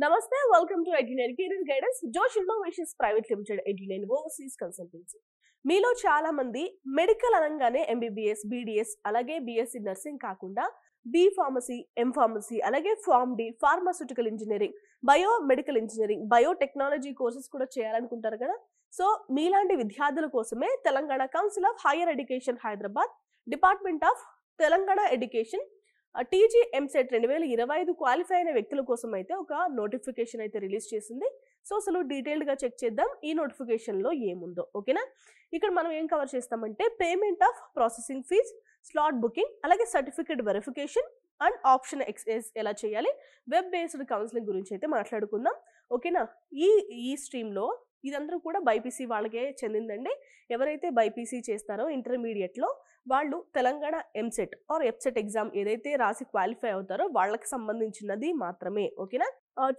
Namaste, welcome to 89 Career Guidance, Josh Innovations Private Limited, 89 Overseas Consultancy. మీలో చాలా మంది medical అనగానే ఎంబీబీఎస్, బీడీఎస్, అలాగే బీఎస్సీ నర్సింగ్ కాకుండా బీ ఫార్మసీ, ఎం ఫార్మసీ, అలాగే pharm D, pharmaceutical engineering, bio medical engineering, biotechnology courses కూడా చేయాలనుకుంటారు కదా. సో మీలాంటి విద్యార్థుల కోసమే Telangana council of higher education Hyderabad, department of Telangana education TG EAMCET 2025 qualify అయిన వ్యక్తుల కోసం అయితే ఒక నోటిఫికేషన్ అయితే రిలీజ్ చేసింది. సో అసలు డీటెయిల్డ్గా చెక్ చేద్దాం ఈ నోటిఫికేషన్లో ఏముందో. ఓకేనా, ఇక్కడ మనం ఏం కవర్ చేస్తామంటే payment of processing fee, slot booking, అలాగే certificate verification and option exercise ఎలా చేయాలి, వెబ్ బేస్డ్ కౌన్సిలింగ్ గురించి అయితే మాట్లాడుకుందాం. ఓకేనా, ఈ స్ట్రీమ్లో ఇదంతా కూడా బైపీసీ వాళ్ళకే చెందిందండి. ఎవరైతే బైపీసీ చేస్తారో ఇంటర్మీడియట్లో వాళ్ళు తెలంగాణ ఎంసెట్ ఆర్ ఎఫ్సెట్ ఎగ్జామ్ ఏదైతే రాసి క్వాలిఫై అవుతారో వాళ్ళకి సంబంధించినది మాత్రమే. ఓకేనా,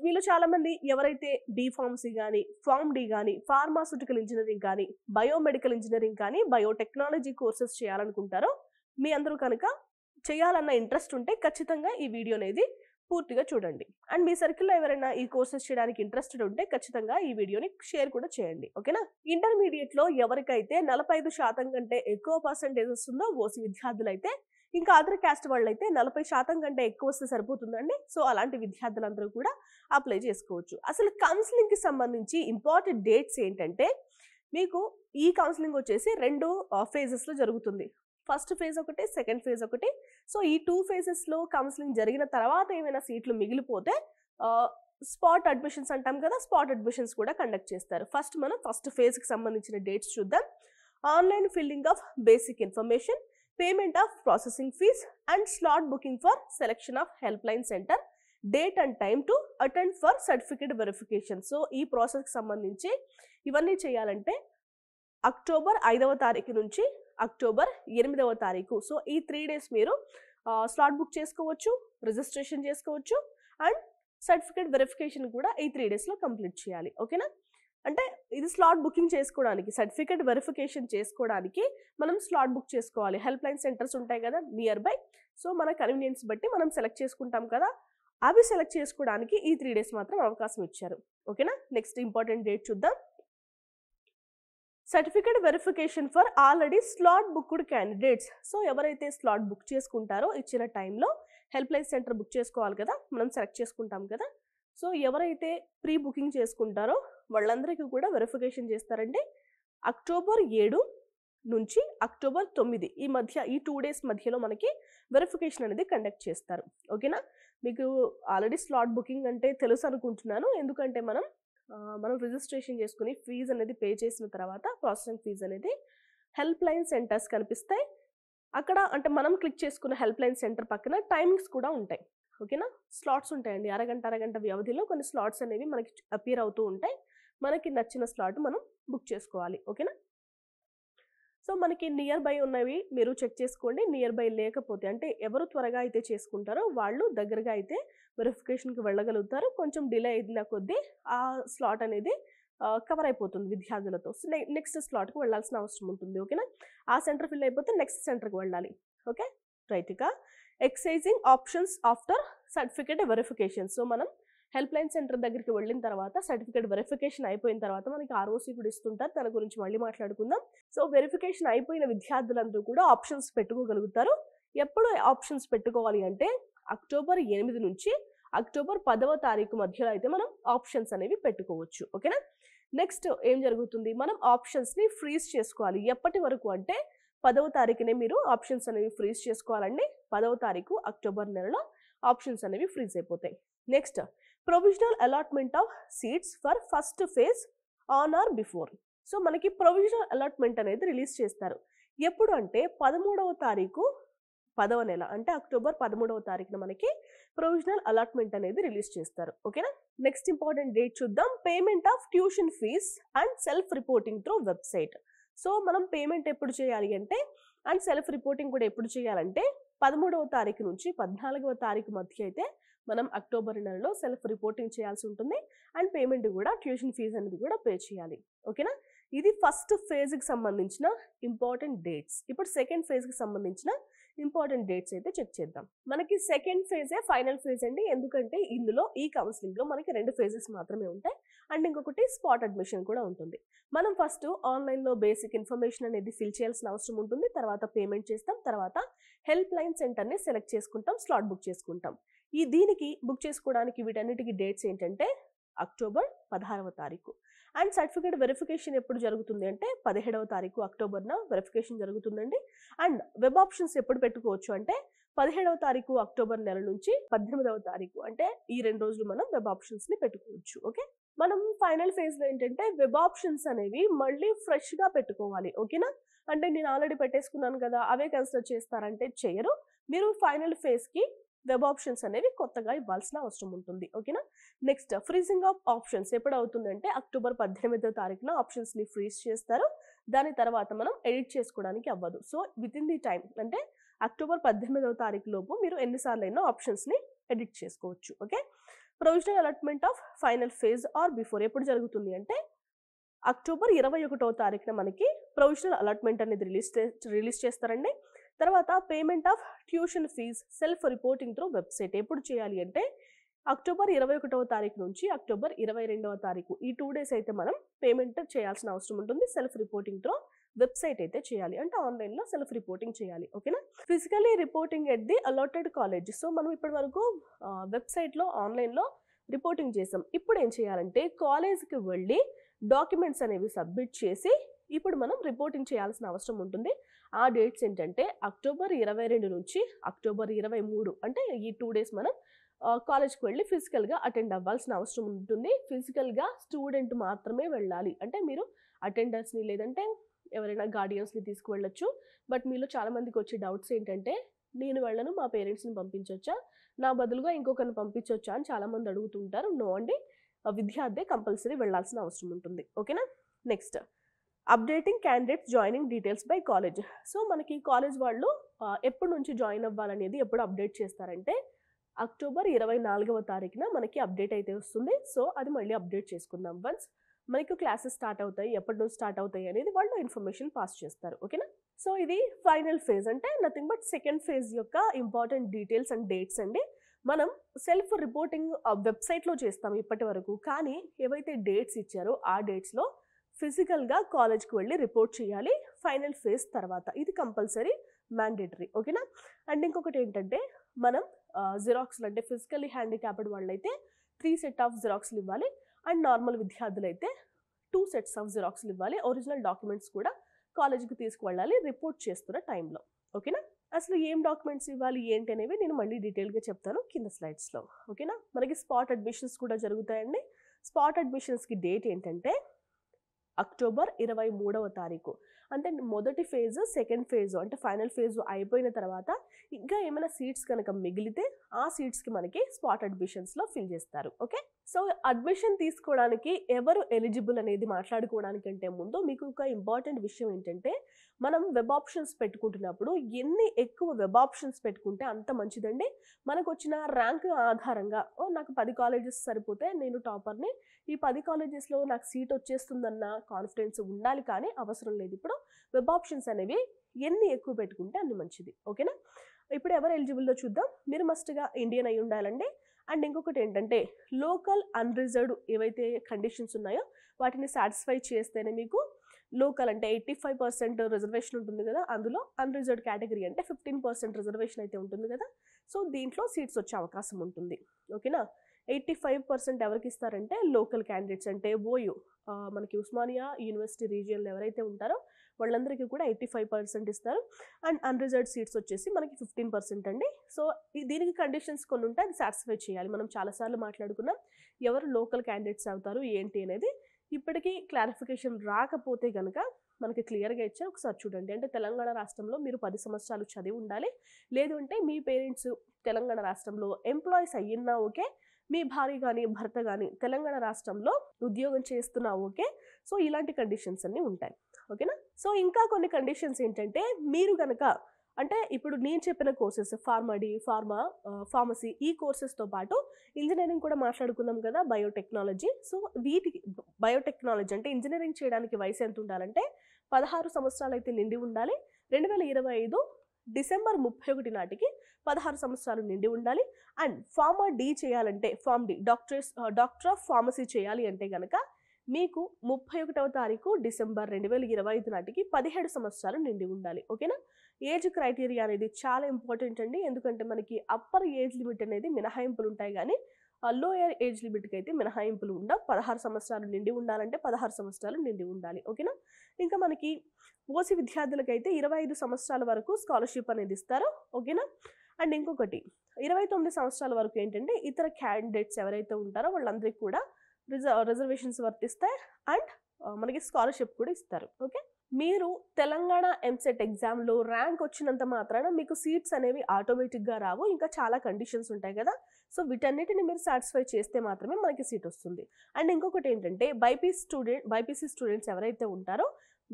మీలో చాలా మంది ఎవరైతే బీ ఫార్మసీ కానీ, ఫార్మ్ డి కానీ, ఫార్మాస్యూటికల్ ఇంజనీరింగ్ కానీ, బయోమెడికల్ ఇంజనీరింగ్ కానీ, బయోటెక్నాలజీ కోర్సెస్ చేయాలనుకుంటారో మీ అందరూ కనుక చేయాలన్న ఇంట్రెస్ట్ ఉంటే ఖచ్చితంగా ఈ వీడియో అనేది పూర్తిగా చూడండి. అండ్ మీ సర్కిల్లో ఎవరైనా ఈ కోర్సెస్ చేయడానికి ఇంట్రెస్టెడ్ ఉంటే ఖచ్చితంగా ఈ వీడియోని షేర్ కూడా చేయండి. ఓకేనా, ఇంటర్మీడియట్లో ఎవరికైతే 45% కంటే ఎక్కువ పర్సెంటేజ్ వస్తుందో ఓసీ విద్యార్థులు అయితే, ఇంకా అదర్ క్యాస్ట్ వాళ్ళు అయితే 40% కంటే ఎక్కువ వస్తే సరిపోతుందండి. సో అలాంటి విద్యార్థులందరూ కూడా అప్లై చేసుకోవచ్చు. అసలు కౌన్సిలింగ్కి సంబంధించి ఇంపార్టెంట్ డేట్స్ ఏంటంటే, మీకు ఈ కౌన్సిలింగ్ వచ్చేసి 2 ఫేజెస్లో జరుగుతుంది. ఫస్ట్ ఫేజ్ ఒకటి, సెకండ్ ఫేజ్ ఒకటి. సో ఈ 2 ఫేజెస్లో కౌన్సిలింగ్ జరిగిన తర్వాత ఏమైనా సీట్లు మిగిలిపోతే స్పాట్ అడ్మిషన్స్ అంటాం కదా, స్పాట్ అడ్మిషన్స్ కూడా కండక్ట్ చేస్తారు. మనం ఫస్ట్ ఫేజ్కి సంబంధించిన డేట్స్ చూద్దాం. Online filling of basic information, payment of processing fees and slot booking for selection of help line centre, date and time to attend for certificate verification. So ఈ ప్రాసెస్కి సంబంధించి ఇవన్నీ చేయాలంటే అక్టోబర్ 5వ తారీఖు నుంచి అక్టోబర్ 8వ తారీఖు. సో ఈ 3 days మీరు స్లాట్ బుక్ చేసుకోవచ్చు, రిజిస్ట్రేషన్ చేసుకోవచ్చు అండ్ సర్టిఫికేట్ వెరిఫికేషన్ కూడా ఈ 3 daysలో కంప్లీట్ చేయాలి. ఓకేనా, అంటే ఇది స్లాట్ బుకింగ్ చేసుకోవడానికి, సర్టిఫికేట్ వెరిఫికేషన్ చేసుకోవడానికి మనం స్లాట్ బుక్ చేసుకోవాలి. హెల్ప్ లైన్ సెంటర్స్ ఉంటాయి కదా నియర్ బై. సో మన కన్వీనియన్స్ బట్టి మనం సెలెక్ట్ చేసుకుంటాం కదా, అవి సెలెక్ట్ చేసుకోవడానికి ఈ 3 days మాత్రం అవకాశం ఇచ్చారు. ఓకేనా, నెక్స్ట్ ఇంపార్టెంట్ డేట్ చూద్దాం. Certificate verification for already slot booked candidates. So ఎవరైతే స్లాట్ బుక్ చేసుకుంటారో ఇచ్చిన టైంలో హెల్ప్ లైన్ సెంటర్ బుక్ చేసుకోవాలి కదా, మనం సెలెక్ట్ చేసుకుంటాం కదా. సో ఎవరైతే ప్రీ బుకింగ్ చేసుకుంటారో వాళ్ళందరికీ కూడా వెరిఫికేషన్ చేస్తారండి. అక్టోబర్ 7 నుంచి అక్టోబర్ 9 ఈ 2 days మధ్యలో మనకి వెరిఫికేషన్ అనేది కండక్ట్ చేస్తారు. ఓకేనా, మీకు ఆల్రెడీ స్లాట్ బుకింగ్ అంటే తెలుసు అనుకుంటున్నాను. ఎందుకంటే మనం రిజిస్ట్రేషన్ చేసుకుని ఫీజు అనేది పే చేసిన తర్వాత ప్రాసెసింగ్ ఫీజు అనేది హెల్ప్ లైన్ సెంటర్స్ కనిపిస్తాయి. అక్కడ అంటే మనం క్లిక్ చేసుకున్న హెల్ప్ లైన్ సెంటర్ పక్కన టైమింగ్స్ కూడా ఉంటాయి. ఓకేనా, స్లాట్స్ ఉంటాయండి. అరగంట వ్యవధిలో కొన్ని స్లాట్స్ అనేవి మనకి అపియర్ అవుతూ ఉంటాయి. మనకి నచ్చిన స్లాట్ మనం బుక్ చేసుకోవాలి. ఓకేనా, సో మనకి నియర్ బై ఉన్నవి మీరు చెక్ చేసుకోండి. నియర్ బై లేకపోతే అంటే ఎవరు త్వరగా అయితే చేసుకుంటారో వాళ్ళు దగ్గరగా అయితే వెరిఫికేషన్కి వెళ్ళగలుగుతారు. కొంచెం డిలే అయిన కొద్దీ ఆ స్లాట్ అనేది కవర్ అయిపోతుంది విద్యార్థులతో. సో నెక్స్ట్ స్లాట్కి వెళ్ళాల్సిన అవసరం ఉంటుంది. ఓకేనా, ఆ సెంటర్ ఫిల్ అయిపోతే నెక్స్ట్ సెంటర్కి వెళ్ళాలి. ఓకే రైట్గా, exercising options after certificate verification. So మనం హెల్ప్ లైన్ సెంటర్ దగ్గరికి వెళ్ళిన తర్వాత సర్టిఫికేట్ వెరిఫికేషన్ అయిపోయిన తర్వాత మనకి ఆర్ఓసి కూడా ఇస్తుంటారు. దాని గురించి మళ్ళీ మాట్లాడుకుందాం. సో వెరిఫికేషన్ అయిపోయిన విద్యార్థులందరూ కూడా ఆప్షన్స్ పెట్టుకోగలుగుతారు. ఎప్పుడు ఆప్షన్స్ పెట్టుకోవాలి అంటే అక్టోబర్ 8 నుంచి అక్టోబర్ 10వ తారీఖు మధ్యలో అయితే మనం ఆప్షన్స్ అనేవి పెట్టుకోవచ్చు. ఓకేనా, నెక్స్ట్ ఏం జరుగుతుంది, మనం ఆప్షన్స్ని ఫ్రీజ్ చేసుకోవాలి. ఎప్పటి వరకు అంటే 10వ తారీఖునే మీరు ఆప్షన్స్ అనేవి ఫ్రీజ్ చేసుకోవాలండి. 10వ తారీఖు అక్టోబర్ నెలలో ఆప్షన్స్ అనేవి ఫ్రీజ్ అయిపోతాయి. Next provisional allotment of seats for first phase on are before. So మనకి ప్రొవిజనల్ అలాట్మెంట్ అనేది రిలీజ్ చేస్తారు. ఎప్పుడు అంటే 13వ తారీఖు 10వ నెల అంటే అక్టోబర్ 13వ తారీఖున మనకి ప్రొవిజనల్ అలాట్మెంట్ అనేది రిలీజ్ చేస్తారు. ఓకేనా, నెక్స్ట్ ఇంపార్టెంట్ డేట్ చూద్దాం. Payment of tuition fees and self reporting through website. So మనం పేమెంట్ ఎప్పుడు చేయాలి అంటే అండ్ సెల్ఫ్ రిపోర్టింగ్ కూడా ఎప్పుడు చేయాలంటే 13వ తారీఖు నుంచి 14వ తారీఖు మధ్య అయితే మనం అక్టోబర్ నెలలో సెల్ఫ్ రిపోర్టింగ్ చేయాల్సి ఉంటుంది. అండ్ పేమెంట్ కూడా ట్యూషన్ ఫీజు అనేది కూడా పే చేయాలి. ఓకేనా, ఇది ఫస్ట్ ఫేజ్కి సంబంధించిన ఇంపార్టెంట్ డేట్స్. ఇప్పుడు సెకండ్ ఫేజ్కి సంబంధించిన ఇంపార్టెంట్ డేట్స్ అయితే చెక్ చేద్దాం. మనకి సెకండ్ ఫేజే ఫైనల్ ఫేజ్ అండి. ఎందుకంటే ఇందులో ఈ కౌన్సిలింగ్ లో మనకి 2 ఫేజెస్ మాత్రమే ఉంటాయి. అండ్ ఇంకొకటి స్పాట్ అడ్మిషన్ కూడా ఉంటుంది. మనం ఫస్ట్ ఆన్లైన్ లో బేసిక్ ఇన్ఫర్మేషన్ అనేది ఫిల్ చేయాల్సిన అవసరం ఉంటుంది. తర్వాత పేమెంట్ చేస్తాం. తర్వాత హెల్ప్ లైన్ సెంటర్ ని సెలెక్ట్ చేసుకుంటాం, స్లాట్ బుక్ చేసుకుంటాం. దీనికి బుక్ చేసుకోవడానికి వీటన్నిటికీ డేట్స్ ఏంటంటే అక్టోబర్ 16వ తారీఖు. అండ్ సర్టిఫికేట్ వెరిఫికేషన్ ఎప్పుడు జరుగుతుంది అంటే 17వ తారీఖు అక్టోబర్న వెరిఫికేషన్ జరుగుతుందండి. అండ్ వెబ్ ఆప్షన్స్ ఎప్పుడు పెట్టుకోవచ్చు అంటే 17వ తారీఖు అక్టోబర్ నెల నుంచి 18వ తారీఖు, అంటే ఈ 2 రోజులు మనం వెబ్ ఆప్షన్స్ ని పెట్టుకోవచ్చు. ఓకే, మనం ఫైనల్ ఫేజ్ లో ఏంటంటే వెబ్ ఆప్షన్స్ అనేవి మళ్ళీ ఫ్రెష్ గా పెట్టుకోవాలి. ఓకేనా, అంటే నేను ఆల్రెడీ పెట్టేసుకున్నాను కదా అవే కన్సిడర్ చేస్తారంటే చేయరు. మీరు ఫైనల్ ఫేజ్ కి వెబ్ ఆప్షన్స్ అనేవి కొత్తగా ఇవ్వాల్సిన అవసరం ఉంటుంది. ఓకేనా, నెక్స్ట్ ఫ్రీజింగ్ ఆఫ్ ఆప్షన్స్ ఎప్పుడు అవుతుందంటే అక్టోబర్ 18వ తారీఖున ఆప్షన్స్ ని ఫ్రీజ్ చేస్తారు. దాని తర్వాత మనం ఎడిట్ చేసుకోవడానికి అవ్వదు. So with in the time అంటే అక్టోబర్ 18వ తారీఖు లోపు మీరు ఎన్నిసార్లు అయినా ఆప్షన్స్ ని ఎడిట్ చేసుకోవచ్చు. Okay, provisional allotment of final phase or before ఎప్పుడు జరుగుతుంది అంటే అక్టోబర్ 21వ తారీఖున మనకి ప్రొవిజనల్ అలాట్మెంట్ అనేది రిలీజ్ చేస్తారండి. తర్వాత payment of tuition fees self reporting through website ఎప్పుడు చేయాలి అంటే అక్టోబర్ 21వ తారీఖు నుంచి అక్టోబర్ 22వ తారీఖు ఈ 2 డేస్ అయితే మనం పేమెంట్ చేయాల్సిన అవసరం ఉంటుంది. సెల్ఫ్ రిపోర్టింగ్ త్రూ వెబ్సైట్ అయితే చేయాలి, అంటే ఆన్లైన్ లో సెల్ఫ్ రిపోర్టింగ్ చేయాలి. ఓకేనా, physically reporting at the allotted college. So మనం ఇప్పటి వరకు వెబ్సైట్ లో ఆన్లైన్ లో రిపోర్టింగ్ చేసాం. ఇప్పుడు ఏం చేయాలంటే కాలేజ్కి వెళ్ళి డాక్యుమెంట్స్ అనేవి సబ్మిట్ చేసి ఇప్పుడు మనం రిపోర్టింగ్ చేయాల్సిన అవసరం ఉంటుంది. ఆ డేట్స్ ఏంటంటే అక్టోబర్ 22 నుంచి అక్టోబర్ 23, అంటే ఈ 2 డేస్ మనం కాలేజ్కి వెళ్ళి ఫిజికల్గా అటెండ్ అవ్వాల్సిన అవసరం ఉంటుంది. ఫిజికల్గా స్టూడెంట్ మాత్రమే వెళ్ళాలి, అంటే మీరు అటెండర్స్ని లేదంటే ఎవరైనా గార్డియన్స్ని తీసుకువెళ్ళొచ్చు. బట్ మీలో చాలామందికి వచ్చే డౌట్స్ ఏంటంటే నేను వెళ్ళను, మా పేరెంట్స్ని పంపించవచ్చా, నా బదులుగా ఇంకొకరిని పంపించవచ్చా అని చాలామంది అడుగుతుంటారు. నో అండి, విద్యార్థి కంపల్సరీ వెళ్ళాల్సిన అవసరం ఉంటుంది. ఓకేనా, next updating candidates joining details by college. So మనకి కాలేజ్ వాళ్ళు ఎప్పటి నుంచి జాయిన్ అవ్వాలనేది ఎప్పుడు అప్డేట్ చేస్తారంటే అక్టోబర్ 24వ తారీఖున మనకి అప్డేట్ అయితే వస్తుంది. సో అది మళ్ళీ అప్డేట్ చేసుకుందాం. వన్స్ మనకి క్లాసెస్ స్టార్ట్ అవుతాయి, ఎప్పటి నుంచి స్టార్ట్ అవుతాయి అనేది వాళ్ళు ఇన్ఫర్మేషన్ పాస్ చేస్తారు. ఓకేనా, సో ఇది ఫైనల్ ఫేజ్, అంటే నథింగ్ బట్ సెకండ్ ఫేజ్ యొక్క ఇంపార్టెంట్ డీటెయిల్స్ అండ్ డేట్స్ అండి. మనం సెల్ఫ్ రిపోర్టింగ్ వెబ్సైట్లో చేస్తాం ఇప్పటి వరకు, కానీ ఏవైతే డేట్స్ ఇచ్చారో ఆ డేట్స్లో ఫిజికల్గా కాలేజ్కి వెళ్ళి రిపోర్ట్ చేయాలి ఫైనల్ ఫేజ్ తర్వాత. ఇది కంపల్సరీ మ్యాండేటరీ. ఓకేనా, అండ్ ఇంకొకటి ఏంటంటే మనం జిరాక్స్లు అంటే ఫిజికల్లీ హ్యాండిక్యాప్డ్ వాళ్ళైతే 3 సెట్ ఆఫ్ జిరాక్స్లు ఇవ్వాలి. అండ్ నార్మల్ విద్యార్థులు అయితే 2 సెట్స్ ఆఫ్ జిరాక్స్లు ఇవ్వాలి. ఒరిజినల్ డాక్యుమెంట్స్ కూడా కాలేజ్కి తీసుకువెళ్ళాలి రిపోర్ట్ చేస్తున్న టైంలో. ఓకేనా, అసలు ఏం డాక్యుమెంట్స్ ఇవ్వాలి ఏంటి అనేవి నేను మళ్ళీ డీటెయిల్గా చెప్తాను కింద స్లైడ్స్లో. ఓకేనా, మనకి స్పాట్ అడ్మిషన్స్ కూడా జరుగుతాయండి. స్పాట్ అడ్మిషన్స్కి డేట్ ఏంటంటే అక్టోబర్ 23వ తారీఖు, అంటే మొదటి ఫేజ్ సెకండ్ ఫేజ్ అంటే ఫైనల్ ఫేజ్ అయిపోయిన తర్వాత ఇంకా ఏమైనా సీట్స్ కనుక మిగిలితే ఆ సీట్స్కి మనకి స్పాట్ అడ్మిషన్స్లో ఫిల్ చేస్తారు. ఓకే, సో అడ్మిషన్ తీసుకోవడానికి ఎవరు ఎలిజిబుల్ అనేది మాట్లాడుకోవడానికంటే ముందు మీకు ఒక ఇంపార్టెంట్ విషయం ఏంటంటే మనం వెబ్ ఆప్షన్స్ పెట్టుకుంటున్నప్పుడు ఎన్ని ఎక్కువ వెబ్ ఆప్షన్స్ పెట్టుకుంటే అంత మంచిదండి. మనకు వచ్చిన ర్యాంక్ ఆధారంగా నాకు 10 కాలేజెస్ సరిపోతే నేను టాపర్ని, ఈ 10 కాలేజెస్లో నాకు సీట్ వచ్చేస్తుందన్న కాన్ఫిడెన్స్ ఉండాలి, కానీ అవసరం లేదు. ఇప్పుడు వెబ్ ఆప్షన్స్ అనేవి ఎన్ని ఎక్కువ పెట్టుకుంటే అన్ని మంచిది. ఓకేనా, ఇప్పుడు ఎవరు ఎలిజిబుల్లో చూద్దాం. మీరు మస్ట్గా ఇండియన్ అయి ఉండాలండి. అండ్ ఇంకొకటి ఏంటంటే లోకల్ అన్రిజర్వ్డ్ ఏవైతే కండిషన్స్ ఉన్నాయో వాటిని సాటిస్ఫై చేస్తేనే మీకు లోకల్ అంటే 85% రిజర్వేషన్ ఉంటుంది కదా, అందులో అన్రిజర్వ్డ్ కేటగిరీ అంటే 15% రిజర్వేషన్ అయితే ఉంటుంది కదా, సో దీంట్లో సీట్స్ వచ్చే అవకాశం ఉంటుంది. ఓకేనా, 85% ఎవరికి ఇస్తారంటే లోకల్ క్యాండిడేట్స్ అంటే ఓయూ మనకి ఉస్మానియా యూనివర్సిటీ రీజియన్లో ఎవరైతే ఉంటారో వాళ్ళందరికీ కూడా 85% ఇస్తారు. అండ్ అన్రిజర్వ్డ్ సీట్స్ వచ్చేసి మనకి 15% అండి. సో దీనికి కండిషన్స్ కొన్ని ఉంటాయి, అది సాటిస్ఫై చేయాలి. మనం చాలాసార్లు మాట్లాడుకున్నాం ఎవరు లోకల్ క్యాండిడేట్స్ అవుతారు ఏంటి అనేది. ఇప్పటికీ క్లారిఫికేషన్ రాకపోతే కనుక మనకి క్లియర్గా ఇచ్చారు, ఒకసారి చూడండి. అంటే తెలంగాణ రాష్ట్రంలో మీరు 10 సంవత్సరాలు చదివి ఉండాలి, లేదు అంటే మీ పేరెంట్స్ తెలంగాణ రాష్ట్రంలో ఎంప్లాయీస్ అయ్యినా ఓకే, మీ భార్య కానీ భర్త కానీ తెలంగాణ రాష్ట్రంలో ఉద్యోగం చేస్తున్నా ఓకే. సో ఇలాంటి కండిషన్స్ అన్నీ ఉంటాయి. ఓకేనా, సో ఇంకా కొన్ని కండిషన్స్ ఏంటంటే మీరు కనుక అంటే ఇప్పుడు నేను చెప్పిన కోర్సెస్ ఫార్మసీ ఈ కోర్సెస్తో పాటు ఇంజనీరింగ్ కూడా మాట్లాడుకున్నాం కదా, బయోటెక్నాలజీ. సో వీటికి బయోటెక్నాలజీ అంటే ఇంజనీరింగ్ చేయడానికి వయసు ఎంత ఉండాలంటే 16 సంవత్సరాలు అయితే నిండి ఉండాలి. 2025 డిసెంబర్ 31 నాటికి 16 సంవత్సరాలు నిండి ఉండాలి. అండ్ ఫార్మా డి చేయాలంటే pharm D doctor of pharmacy చేయాలి అంటే గనక మీకు 31వ తారీఖు డిసెంబర్ 2025 నాటికి 17 సంవత్సరాలు నిండి ఉండాలి. ఓకేనా? ఏజ్ క్రైటీరియా అనేది చాలా ఇంపార్టెంట్ అండి. ఎందుకంటే మనకి అప్పర్ ఏజ్ లిమిట్ అనేది మినహాయింపులు ఉంటాయి కానీ లోయర్ ఏజ్ లిమిట్కి అయితే మినహాయింపులు ఉండవు. 16 సంవత్సరాలు నిండి ఉండాలంటే 16 సంవత్సరాలు నిండి ఉండాలి. ఓకేనా? ఇంకా మనకి ఓసీ విద్యార్థులకైతే 25 సంవత్సరాల వరకు స్కాలర్షిప్ అనేది ఇస్తారు. ఓకేనా? అండ్ ఇంకొకటి 29 సంవత్సరాల వరకు ఏంటంటే ఇతర క్యాండిడేట్స్ ఎవరైతే ఉంటారో వాళ్ళందరికీ కూడా రిజర్వేషన్స్ వర్తిస్తాయి. అండ్ మనకి స్కాలర్షిప్ కూడా ఇస్తారు. ఓకే, మీరు తెలంగాణ ఎంసెట్ ఎగ్జామ్లో ర్యాంక్ వచ్చినంత మాత్రాన మీకు సీట్స్ అనేవి ఆటోమేటిక్గా రావు. ఇంకా చాలా కండిషన్స్ ఉంటాయి కదా. సో వీటన్నిటిని మీరు సాటిస్ఫై చేస్తే మాత్రమే మనకి సీట్ వస్తుంది. అండ్ ఇంకొకటి ఏంటంటే బైపీసీ స్టూడెంట్స్ ఎవరైతే ఉంటారో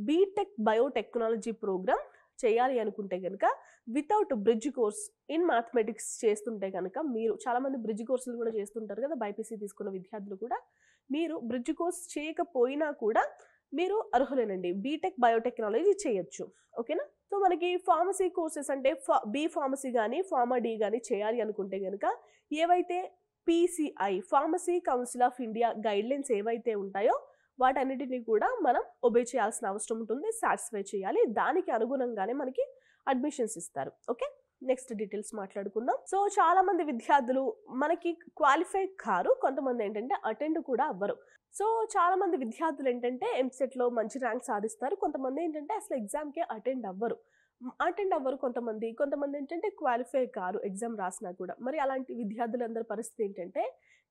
బీటెక్ బయోటెక్నాలజీ ప్రోగ్రామ్ చేయాలి అనుకుంటే కనుక without bridge course in mathematics చేస్తుంటే కనుక మీరు చాలామంది బ్రిడ్జ్ కోర్సులు కూడా చేస్తుంటారు కదా, బైపీసీ తీసుకున్న విద్యార్థులు కూడా. మీరు బ్రిడ్జ్ కోర్స్ చేయకపోయినా కూడా మీరు అర్హులేనండి, బీటెక్ బయోటెక్నాలజీ చేయొచ్చు. ఓకేనా? సో మనకి ఫార్మసీ కోర్సెస్ అంటే బీ ఫార్మసీ కానీ ఫార్మా డి కానీ చేయాలి అనుకుంటే కనుక ఏవైతే PCI pharmacy council of India guidelines ఏవైతే ఉంటాయో వాటన్నిటిని కూడా మనం ఒబే చేయాల్సిన అవసరం ఉంటుంది, సాటిస్ఫై చేయాలి. దానికి అనుగుణంగానే మనకి అడ్మిషన్స్ ఇస్తారు. ఓకే, నెక్స్ట్ డీటెయిల్స్ మాట్లాడుకుందాం. సో చాలా మంది విద్యార్థులు మనకి క్వాలిఫై కారు, కొంతమంది ఏంటంటే అటెండ్ కూడా అవ్వరు. సో చాలా మంది విద్యార్థులు ఏంటంటే ఎంసెట్లో మంచి ర్యాంక్ సాధిస్తారు, కొంతమంది ఏంటంటే అసలు ఎగ్జామ్కే అటెండ్ అవ్వరు. కొంతమంది ఏంటంటే క్వాలిఫై కారు ఎగ్జామ్ రాసినా కూడా. మరి అలాంటి విద్యార్థులందరి పరిస్థితి ఏంటంటే,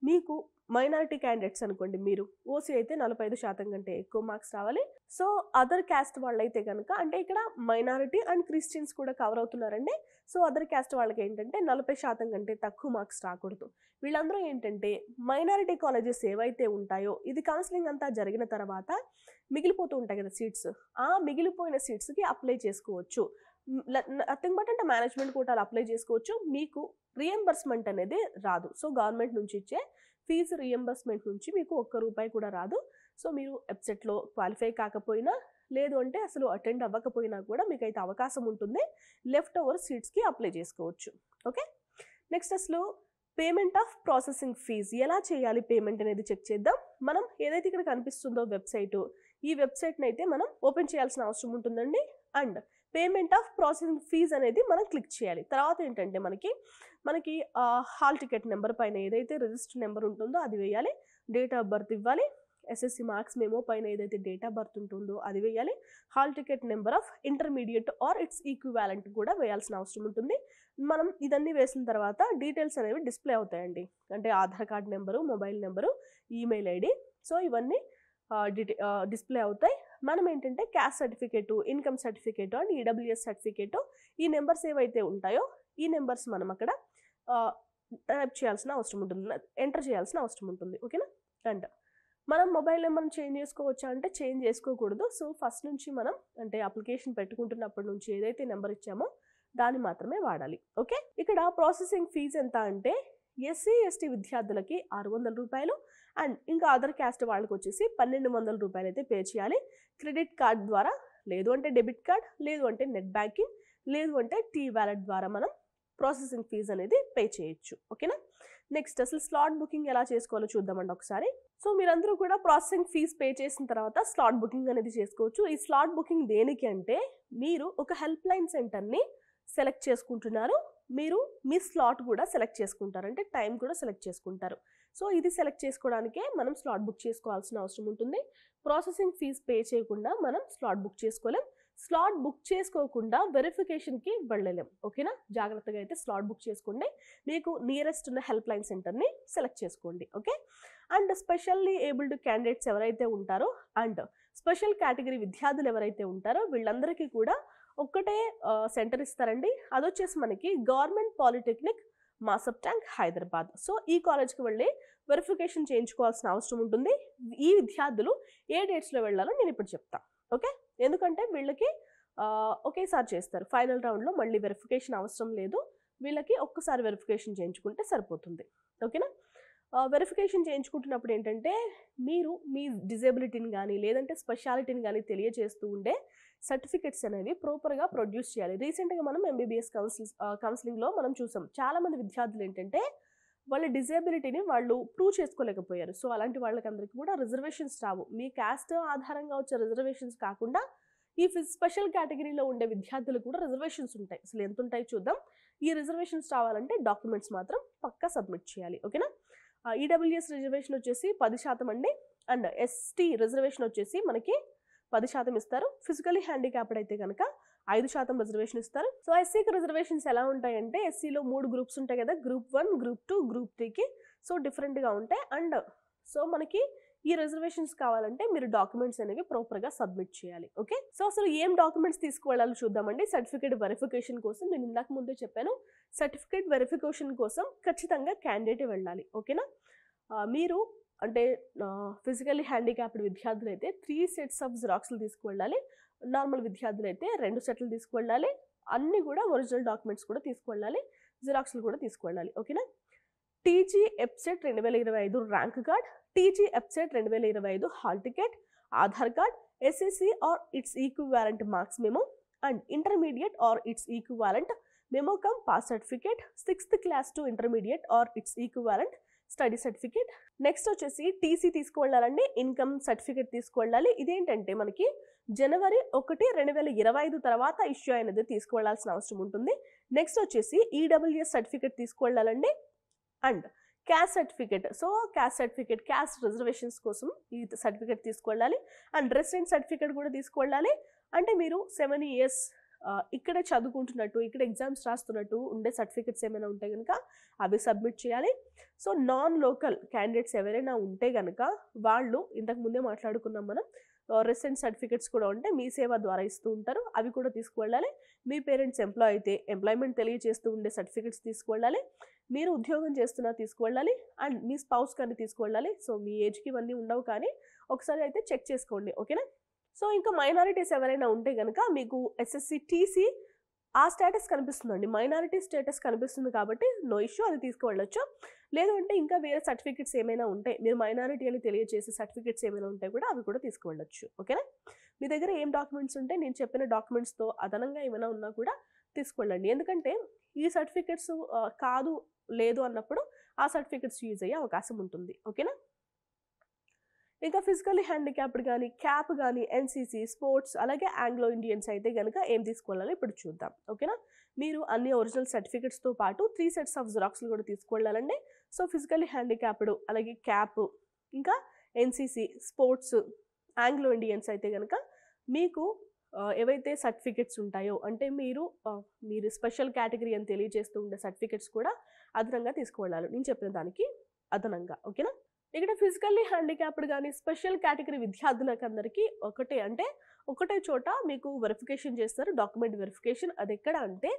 మీకు మైనారిటీ క్యాండిడేట్స్ అనుకోండి, మీరు ఓసీ అయితే 45% కంటే ఎక్కువ మార్క్స్ రావాలి. సో అదర్ క్యాస్ట్ వాళ్ళైతే కనుక, అంటే ఇక్కడ మైనారిటీ అండ్ క్రిస్టియన్స్ కూడా కవర్ అవుతున్నారండి. సో అదర్ క్యాస్ట్ వాళ్ళకి ఏంటంటే 40% కంటే తక్కువ మార్క్స్ రాకూడదు. వీళ్ళందరూ ఏంటంటే మైనారిటీ కాలేజెస్ ఏవైతే ఉంటాయో, ఇది కౌన్సిలింగ్ అంతా జరిగిన తర్వాత మిగిలిపోతూ ఉంటాయి కదా సీట్స్, ఆ మిగిలిపోయిన సీట్స్కి అప్లై చేసుకోవచ్చు. నథింగ్ బట్ అంటే మేనేజ్మెంట్ కోటాలు అప్లై చేసుకోవచ్చు. మీకు రియంబర్స్మెంట్ అనేది రాదు. సో గవర్నమెంట్ నుంచి ఇచ్చే ఫీజు రియంబర్స్మెంట్ నుంచి మీకు ₹1 కూడా రాదు. సో మీరు వెబ్సైట్లో క్వాలిఫై కాకపోయినా, లేదు అంటే అసలు అటెండ్ అవ్వకపోయినా కూడా మీకైతే అవకాశం ఉంటుంది, లెఫ్ట్ ఓవర్ సీట్స్కి అప్లై చేసుకోవచ్చు. ఓకే, నెక్స్ట్ అసలు పేమెంట్ ఆఫ్ ప్రాసెసింగ్ ఫీజ్ ఎలా చేయాలి పేమెంట్ అనేది చెక్ చేద్దాం. మనం ఏదైతే ఇక్కడ కనిపిస్తుందో వెబ్సైటు, ఈ వెబ్సైట్ని అయితే మనం ఓపెన్ చేయాల్సిన అవసరం ఉంటుందండి. And payment of processing fees అనేది మనం క్లిక్ చేయాలి. తర్వాత ఏంటంటే మనకి హాల్ టికెట్ నెంబర్ పైన ఏదైతే రిజిస్టర్ నెంబర్ ఉంటుందో అది వేయాలి, డేట్ ఆఫ్ బర్త్ ఇవ్వాలి, ఎస్ఎస్సి మార్క్స్ మెమో పైన ఏదైతే డేట్ ఆఫ్ బర్త్ ఉంటుందో అది వేయాలి, hall ticket number of intermediate or it's equivalent కూడా వేయాల్సిన అవసరం ఉంటుంది. మనం ఇదన్నీ వేసిన తర్వాత డీటెయిల్స్ అనేవి డిస్ప్లే అవుతాయండి. అంటే Aadhaar card number, mobile number, email ID, so ఇవన్నీ డిస్ప్లే అవుతాయి. మనం ఏంటంటే caste certificate, income certificate and EWS certificate, ఈ నెంబర్స్ ఏవైతే ఉంటాయో ఈ నెంబర్స్ మనం అక్కడ టైప్ చేయాల్సిన అవసరం ఉంటుంది, ఎంటర్ చేయాల్సిన అవసరం ఉంటుంది. ఓకేనా? అండ్ మనం మొబైల్ నెంబర్ని చేంజ్ చేసుకోవచ్చా అంటే చేంజ్ చేసుకోకూడదు. సో ఫస్ట్ నుంచి మనం అంటే అప్లికేషన్ పెట్టుకుంటున్నప్పటి నుంచి ఏదైతే నెంబర్ ఇచ్చామో దాన్ని మాత్రమే వాడాలి. ఓకే, ఇక్కడ ప్రాసెసింగ్ ఫీజు ఎంత అంటే ఎస్సీ ఎస్టీ విద్యార్థులకి ₹600 అండ్ ఇంకా అదర్ క్యాస్ట్ వాళ్ళకి వచ్చేసి ₹1200 అయితే పే చేయాలి. క్రెడిట్ కార్డ్ ద్వారా, లేదు అంటే డెబిట్ కార్డ్, లేదు అంటే నెట్ బ్యాంకింగ్, లేదు అంటే టీ వ్యాలెట్ ద్వారా మనం ప్రాసెసింగ్ ఫీజు అనేది పే చేయొచ్చు. ఓకేనా? నెక్స్ట్ అసలు స్లాట్ బుకింగ్ ఎలా చేసుకోవాలో చూద్దామండి ఒకసారి. సో మీరందరూ కూడా ప్రాసెసింగ్ ఫీజు పే చేసిన తర్వాత స్లాట్ బుకింగ్ అనేది చేసుకోవచ్చు. ఈ స్లాట్ బుకింగ్ దేనికి అంటే, మీరు ఒక హెల్ప్ లైన్ సెంటర్ని సెలెక్ట్ చేసుకుంటున్నారు, మీరు మీ స్లాట్ కూడా సెలెక్ట్ చేసుకుంటారు, అంటే టైం కూడా సెలెక్ట్ చేసుకుంటారు. సో ఇది సెలెక్ట్ చేసుకోవడానికే మనం స్లాట్ బుక్ చేసుకోవాల్సిన అవసరం ఉంటుంది. ప్రాసెసింగ్ ఫీజు పే చేయకుండా మనం స్లాట్ బుక్ చేసుకోలేం. స్లాట్ బుక్ చేసుకోకుండా వెరిఫికేషన్కి వెళ్ళలేం. ఓకేనా? జాగ్రత్తగా అయితే స్లాట్ బుక్ చేసుకోండి. మీకు నియరెస్ట్ ఉన్న హెల్ప్ లైన్ సెంటర్ని సెలెక్ట్ చేసుకోండి. Okay, and specially abled candidates ఎవరైతే ఉంటారో అండ్ స్పెషల్ కేటగిరీ విద్యార్థులు ఎవరైతే ఉంటారో వీళ్ళందరికీ కూడా ఒక్కటే సెంటర్ ఇస్తారండి. అదొచ్చేసి మనకి government polytechnic Masab tank Hyderabad. So ఈ కాలేజ్కి వెళ్ళి వెరిఫికేషన్ చేయించుకోవాల్సిన అవసరం ఉంటుంది. ఈ విద్యార్థులు ఏ డేట్స్లో వెళ్ళాలో నేను ఇప్పుడు చెప్తాను. ఓకే, ఎందుకంటే వీళ్ళకి ఒకేసారి చేస్తారు, ఫైనల్ రౌండ్లో మళ్ళీ వెరిఫికేషన్ అవసరం లేదు, వీళ్ళకి ఒక్కసారి వెరిఫికేషన్ చేయించుకుంటే సరిపోతుంది. ఓకేనా? వెరిఫికేషన్ చేయించుకుంటున్నప్పుడు ఏంటంటే, మీరు మీ డిజేబిలిటీని కానీ లేదంటే స్పెషాలిటీని కానీ తెలియజేస్తూ ఉండే సర్టిఫికెట్స్ అనేవి ప్రాపర్గా ప్రొడ్యూస్ చేయాలి. రీసెంట్గా మనం ఎంబీబీఎస్ కౌన్సిలింగ్లో మనం చూసాం. చాలామంది విద్యార్థులు ఏంటంటే వాళ్ళ డిజేబిలిటీని వాళ్ళు ప్రూవ్ చేసుకోలేకపోయారు. సో అలాంటి వాళ్ళకందరికీ కూడా రిజర్వేషన్స్ రావు. మీ క్యాస్ట్ ఆధారంగా వచ్చే రిజర్వేషన్స్ కాకుండా ఈ స్పెషల్ కేటగిరీలో ఉండే విద్యార్థులకు కూడా రిజర్వేషన్స్ ఉంటాయి. అసలు ఎంత ఉంటాయి చూద్దాం. ఈ రిజర్వేషన్స్ రావాలంటే డాక్యుమెంట్స్ మాత్రం పక్కా సబ్మిట్ చేయాలి. ఓకేనా. ఈడబ్ల్యూఎస్ రిజర్వేషన్ వచ్చేసి 10% అండి. అండ్ ఎస్టీ రిజర్వేషన్ వచ్చేసి మనకి 10% ఇస్తారు. ఫిజికలీ హ్యాండిక్యాప్డ్ అయితే కనుక 5% రిజర్వేషన్ ఇస్తారు. సో ఎస్సీకి రిజర్వేషన్స్ ఎలా ఉంటాయంటే ఎస్సీలో 3 గ్రూప్స్ ఉంటాయి కదా, గ్రూప్ 1, గ్రూప్ 2, గ్రూప్ 3కి. సో డిఫరెంట్గా ఉంటాయి. అండ్ సో మనకి ఈ రిజర్వేషన్స్ కావాలంటే మీరు డాక్యుమెంట్స్ అనేవి ప్రాపర్గా సబ్మిట్ చేయాలి. ఓకే. సో అసలు ఏం డాక్యుమెంట్స్ తీసుకువెళ్ళాలో చూద్దామండి. సర్టిఫికేట్ వెరిఫికేషన్ కోసం నేను ఇందాక ముందే చెప్పాను, సర్టిఫికేట్ వెరిఫికేషన్ కోసం ఖచ్చితంగా క్యాండిడేట్ వెళ్ళాలి. ఓకేనా. మీరు అంటే ఫిజికల్లీ హ్యాండిక్యాప్డ్ విద్యార్థులు అయితే 3 సెట్స్ ఆఫ్ జిరాక్స్లు తీసుకువెళ్ళాలి. నార్మల్ విద్యార్థులు అయితే 2 సెట్లు తీసుకువెళ్ళాలి. అన్నీ కూడా ఒరిజినల్ డాక్యుమెంట్స్ కూడా తీసుకువెళ్ళాలి, జిరాక్స్లు కూడా తీసుకువెళ్ళాలి. ఓకేనా. TG EAPCET 2025 rank card, TG EAPCET 2025 hall ticket, Aadhaar card, SSC or it's equivalent marks memo and intermediate or it's equivalent memo come pass certificate, 6th class to intermediate or it's equivalent study certificate. Next వచ్చేసి TC తీసుకువెళ్ళాలండి, income certificate తీసుకువెళ్ళాలి. ఇదేంటంటే మనకి జనవరి 1, 2025 తర్వాత issue అయినది తీసుకువెళ్లాల్సిన అవసరం ఉంటుంది. Next వచ్చేసి EWS certificate తీసుకువెళ్ళాలండి. And caste certificate, so caste certificate, caste reservations కోసం ఈ సర్టిఫికేట్ తీసుకువెళ్ళాలి. అండ్ రెసిడెంట్ సర్టిఫికేట్ కూడా తీసుకువెళ్ళాలి. అంటే మీరు 7 years ఇక్కడే చదువుకుంటున్నట్టు, ఇక్కడ ఎగ్జామ్స్ రాస్తున్నట్టు ఉండే సర్టిఫికేట్స్ ఏమైనా ఉంటే కనుక అవి సబ్మిట్ చేయాలి. సో నాన్ లోకల్ క్యాండిడేట్స్ ఎవరైనా ఉంటే కనుక వాళ్ళు ఇంతకు ముందే మాట్లాడుకున్నాం మనం, రెసిడెంట్ సర్టిఫికేట్స్ కూడా ఉంటే మీ సేవ ద్వారా ఇస్తూ ఉంటారు, అవి కూడా తీసుకువెళ్ళాలి. మీ పేరెంట్స్ ఎంప్లాయ్ అయితే ఎంప్లాయ్మెంట్ తెలియజేస్తూ ఉండే సర్టిఫికేట్స్ తీసుకువెళ్ళాలి. మీరు ఉద్యోగం చేస్తున్నా తీసుకువెళ్ళాలి. అండ్ మీ స్పౌస్ కానీ తీసుకువెళ్ళాలి. సో మీ ఏజ్కి ఇవన్నీ ఉండవు, కానీ ఒకసారి అయితే చెక్ చేసుకోండి. ఓకేనా. సో ఇంకా మైనారిటీస్ ఎవరైనా ఉంటే కనుక మీకు ఎస్ఎస్సి టీసీ ఆ స్టేటస్ కనిపిస్తుందండి, మైనారిటీ స్టేటస్ కనిపిస్తుంది కాబట్టి నో ఇష్యూ, అది తీసుకువెళ్ళొచ్చు. లేదు అంటే ఇంకా వేరే సర్టిఫికేట్స్ ఏమైనా ఉంటే, మీరు మైనారిటీ అని తెలియజేసే సర్టిఫికేట్స్ ఏమైనా ఉంటే కూడా అవి కూడా తీసుకువెళ్ళొచ్చు. ఓకేనా. మీ దగ్గర ఏం డాక్యుమెంట్స్ ఉంటే నేను చెప్పిన డాక్యుమెంట్స్తో అదనంగా ఏమైనా ఉన్నా కూడా తీసుకువెళ్ళండి. ఎందుకంటే ఈ సర్టిఫికేట్స్ కాదు లేదు అన్నప్పుడు ఆ సర్టిఫికేట్స్ యూజ్ అయ్యే అవకాశం ఉంటుంది. ఓకేనా. ఇంకా ఫిజికల్లీ హ్యాండిక్యాప్డ్ కానీ, క్యాప్ కానీ, ఎన్సీసీ, స్పోర్ట్స్, అలాగే ఆంగ్లో ఇండియన్స్ అయితే కనుక ఏం తీసుకోవాలో ఇప్పుడు చూద్దాం. ఓకేనా. మీరు అన్ని ఒరిజినల్ సర్టిఫికేట్స్తో పాటు 3 సెట్స్ ఆఫ్ జిరాక్స్లు కూడా తీసుకువెళ్ళాలండి. సో ఫిజికల్లీ హ్యాండిక్యాప్డ్, అలాగే క్యాప్, ఇంకా ఎన్సీసీ, స్పోర్ట్స్, ఆంగ్లో ఇండియన్స్ అయితే కనుక మీకు ఏవైతే సర్టిఫికేట్స్ ఉంటాయో, అంటే మీరు స్పెషల్ కేటగిరీ అని తెలియజేస్తూ ఉండే సర్టిఫికేట్స్ కూడా అదనంగా తీసుకువెళ్ళాలి, నేను చెప్పిన దానికి అదనంగా. ఓకేనా. ఇక్కడ ఫిజికల్లీ హ్యాండిక్యాప్డ్ కానీ స్పెషల్ కేటగిరీ విద్యార్థులకు అందరికీ ఒకటే చోట మీకు వెరిఫికేషన్ చేస్తారు, డాక్యుమెంట్ వెరిఫికేషన్. అది ఎక్కడ అంటే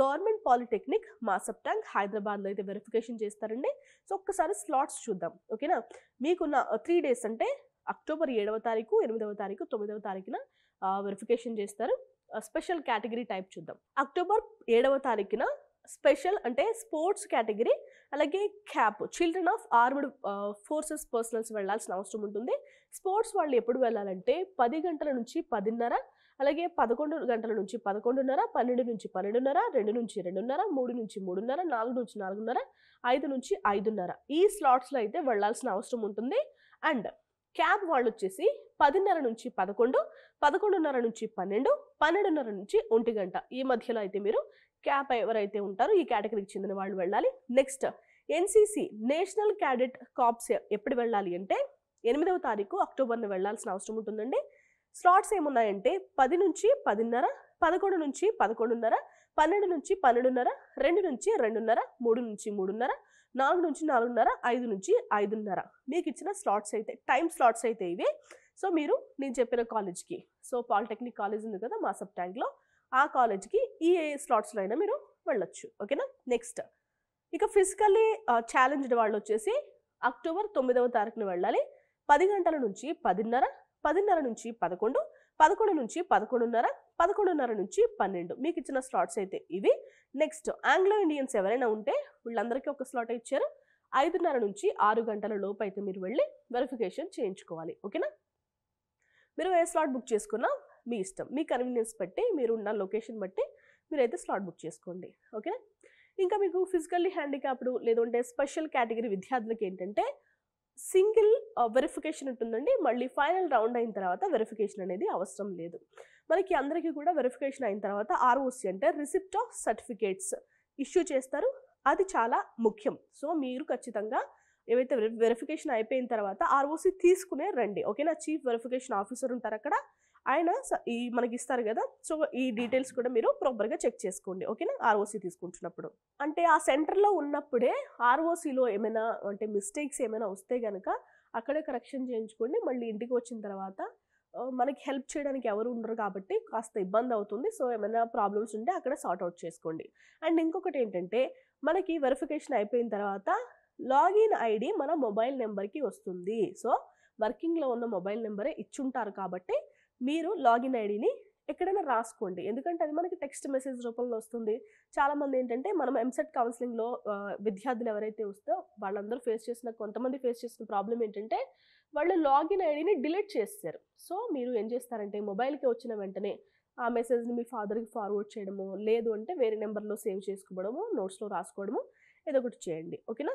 గవర్నమెంట్ పాలిటెక్నిక్ మాసప్టాంగ్ హైదరాబాద్లో అయితే వెరిఫికేషన్ చేస్తారండి. సో ఒక్కసారి స్లాట్స్ చూద్దాం. ఓకేనా. మీకున్న 3 days అంటే అక్టోబర్ 7వ తారీఖు, 8వ తారీఖు, 9వ తారీఖున వెరిఫికేషన్ చేస్తారు. స్పెషల్ కేటగిరీ టైప్ చూద్దాం. అక్టోబర్ 7వ తారీఖున స్పెషల్ అంటే స్పోర్ట్స్ కేటగిరీ, అలాగే cap, children of armed forces personals వెళ్ళాల్సిన అవసరం ఉంటుంది. స్పోర్ట్స్ వాళ్ళు ఎప్పుడు వెళ్ళాలంటే 10 గంటల నుంచి 10:30, అలాగే 11 గంటల నుంచి 11:30, 12 నుంచి 12:30, 2 నుంచి 2:30, 3 నుంచి 3:30, 4 నుంచి 4:30, 5 నుంచి 5:30 ఈ స్లాట్స్లో అయితే వెళ్ళాల్సిన అవసరం ఉంటుంది. అండ్ క్యాబ్ వాళ్ళు వచ్చేసి 10:30 నుంచి 11, 11:30 నుంచి 12, 12:30 నుంచి 1 గంట ఈ మధ్యలో అయితే మీరు క్యాప్ ఎవరైతే ఉంటారో ఈ కేటగిరీకి చెందిన వాళ్ళు వెళ్ళాలి. Next NCC, national cadet corps ఎప్పుడు వెళ్ళాలి అంటే 8వ తారీఖు అక్టోబర్ని వెళ్ళాల్సిన అవసరం ఉంటుందండి. స్లాట్స్ ఏమున్నాయంటే 10 నుంచి 10:30, 11 నుంచి 11:30, 12 నుంచి 12:30, 2 నుంచి 2:30, 3 నుంచి 3:30, 4 నుంచి 4:30, 5 నుంచి 5:30 మీకు ఇచ్చిన స్లాట్స్ అయితే, టైం స్లాట్స్ అయితే ఇవి. సో మీరు నేను చెప్పిన కాలేజ్కి, సో పాలిటెక్నిక్ కాలేజ్ ఉంది కదా మాసప్టాంగ్లో, ఆ కాలేజ్కి ఈ స్లాట్స్లో అయినా మీరు వెళ్ళొచ్చు. ఓకేనా. నెక్స్ట్ ఇక ఫిజికల్లీ ఛాలెంజ్డ్ వాళ్ళు వచ్చేసి అక్టోబర్ 9వ తారీఖున వెళ్ళాలి. 10 గంటల నుంచి 10:30, 10:30 నుంచి 11, 11 నుంచి 11:30, 11:30 నుంచి 12 మీకు ఇచ్చిన స్లాట్స్ అయితే ఇవి. నెక్స్ట్ ఆంగ్లో ఇండియన్స్ ఎవరైనా ఉంటే వీళ్ళందరికీ ఒక స్లాట్ ఇచ్చారు. 5:30 నుంచి 6 గంటల లోపు అయితే మీరు వెళ్ళి వెరిఫికేషన్ చేయించుకోవాలి. ఓకేనా. మీరు ఏ స్లాట్ బుక్ చేసుకున్నా మీ ఇష్టం, మీ కన్వీనియన్స్ బట్టి, మీరు ఉన్న లొకేషన్ బట్టి మీరైతే స్లాట్ బుక్ చేసుకోండి. ఓకేనా. ఇంకా మీకు ఫిజికల్లీ హ్యాండిక్యాప్డ్ లేదంటే స్పెషల్ కేటగిరీ విద్యార్థులకి ఏంటంటే సింగిల్ వెరిఫికేషన్ ఉంటుందండి. మళ్ళీ ఫైనల్ రౌండ్ అయిన తర్వాత వెరిఫికేషన్ అనేది అవసరం లేదు. మనకి అందరికీ కూడా వెరిఫికేషన్ అయిన తర్వాత ROC అంటే రిసిప్ట్ ఆఫ్ సర్టిఫికేట్స్ ఇష్యూ చేస్తారు. అది చాలా ముఖ్యం. సో మీరు ఖచ్చితంగా ఏవైతే వెరిఫికేషన్ అయిపోయిన తర్వాత ROC తీసుకునే రండి. ఓకేనా. చీఫ్ వెరిఫికేషన్ ఆఫీసర్ ఉంటారు అక్కడ, ఆయన ఈ మనకి ఇస్తారు కదా. సో ఈ డీటెయిల్స్ కూడా మీరు ప్రాపర్గా చెక్ చేసుకోండి. ఓకేనా. ROC తీసుకుంటున్నప్పుడు అంటే ఆ సెంటర్లో ఉన్నప్పుడే ROCలో ఏమైనా అంటే మిస్టేక్స్ ఏమైనా వస్తే కనుక అక్కడే కరెక్షన్ చేయించుకోండి. మళ్ళీ ఇంటికి వచ్చిన తర్వాత మనకి హెల్ప్ చేయడానికి ఎవరు ఉండరు కాబట్టి కాస్త ఇబ్బంది అవుతుంది. సో ఏమైనా ప్రాబ్లమ్స్ ఉంటే అక్కడ సార్ట్ అవుట్ చేసుకోండి. అండ్ ఇంకొకటి ఏంటంటే మనకి వెరిఫికేషన్ అయిపోయిన తర్వాత లాగిన్ ఐడి మన మొబైల్ నెంబర్కి వస్తుంది. సో వర్కింగ్లో ఉన్న మొబైల్ నెంబరే ఇచ్చుంటారు కాబట్టి మీరు లాగిన్ ఐడిని ఎక్కడైనా రాసుకోండి. ఎందుకంటే అది మనకి టెక్స్ట్ మెసేజ్ రూపంలో వస్తుంది. చాలామంది ఏంటంటే మనం ఎంసెట్ కౌన్సిలింగ్లో విద్యార్థులు ఎవరైతే వస్తే వాళ్ళందరూ కొంతమంది ఫేస్ చేసిన ప్రాబ్లం ఏంటంటే వాళ్ళు లాగిన్ ఐడిని డిలీట్ చేస్తారు. సో మీరు ఏం చేస్తారంటే మొబైల్కి వచ్చిన వెంటనే ఆ మెసేజ్ని మీ ఫాదర్కి ఫార్వర్డ్ చేయడము, లేదు అంటే వేరే నెంబర్లో సేవ్ చేసుకోవడము, నోట్స్లో రాసుకోవడము, ఏదో ఒకటి చేయండి. ఓకేనా.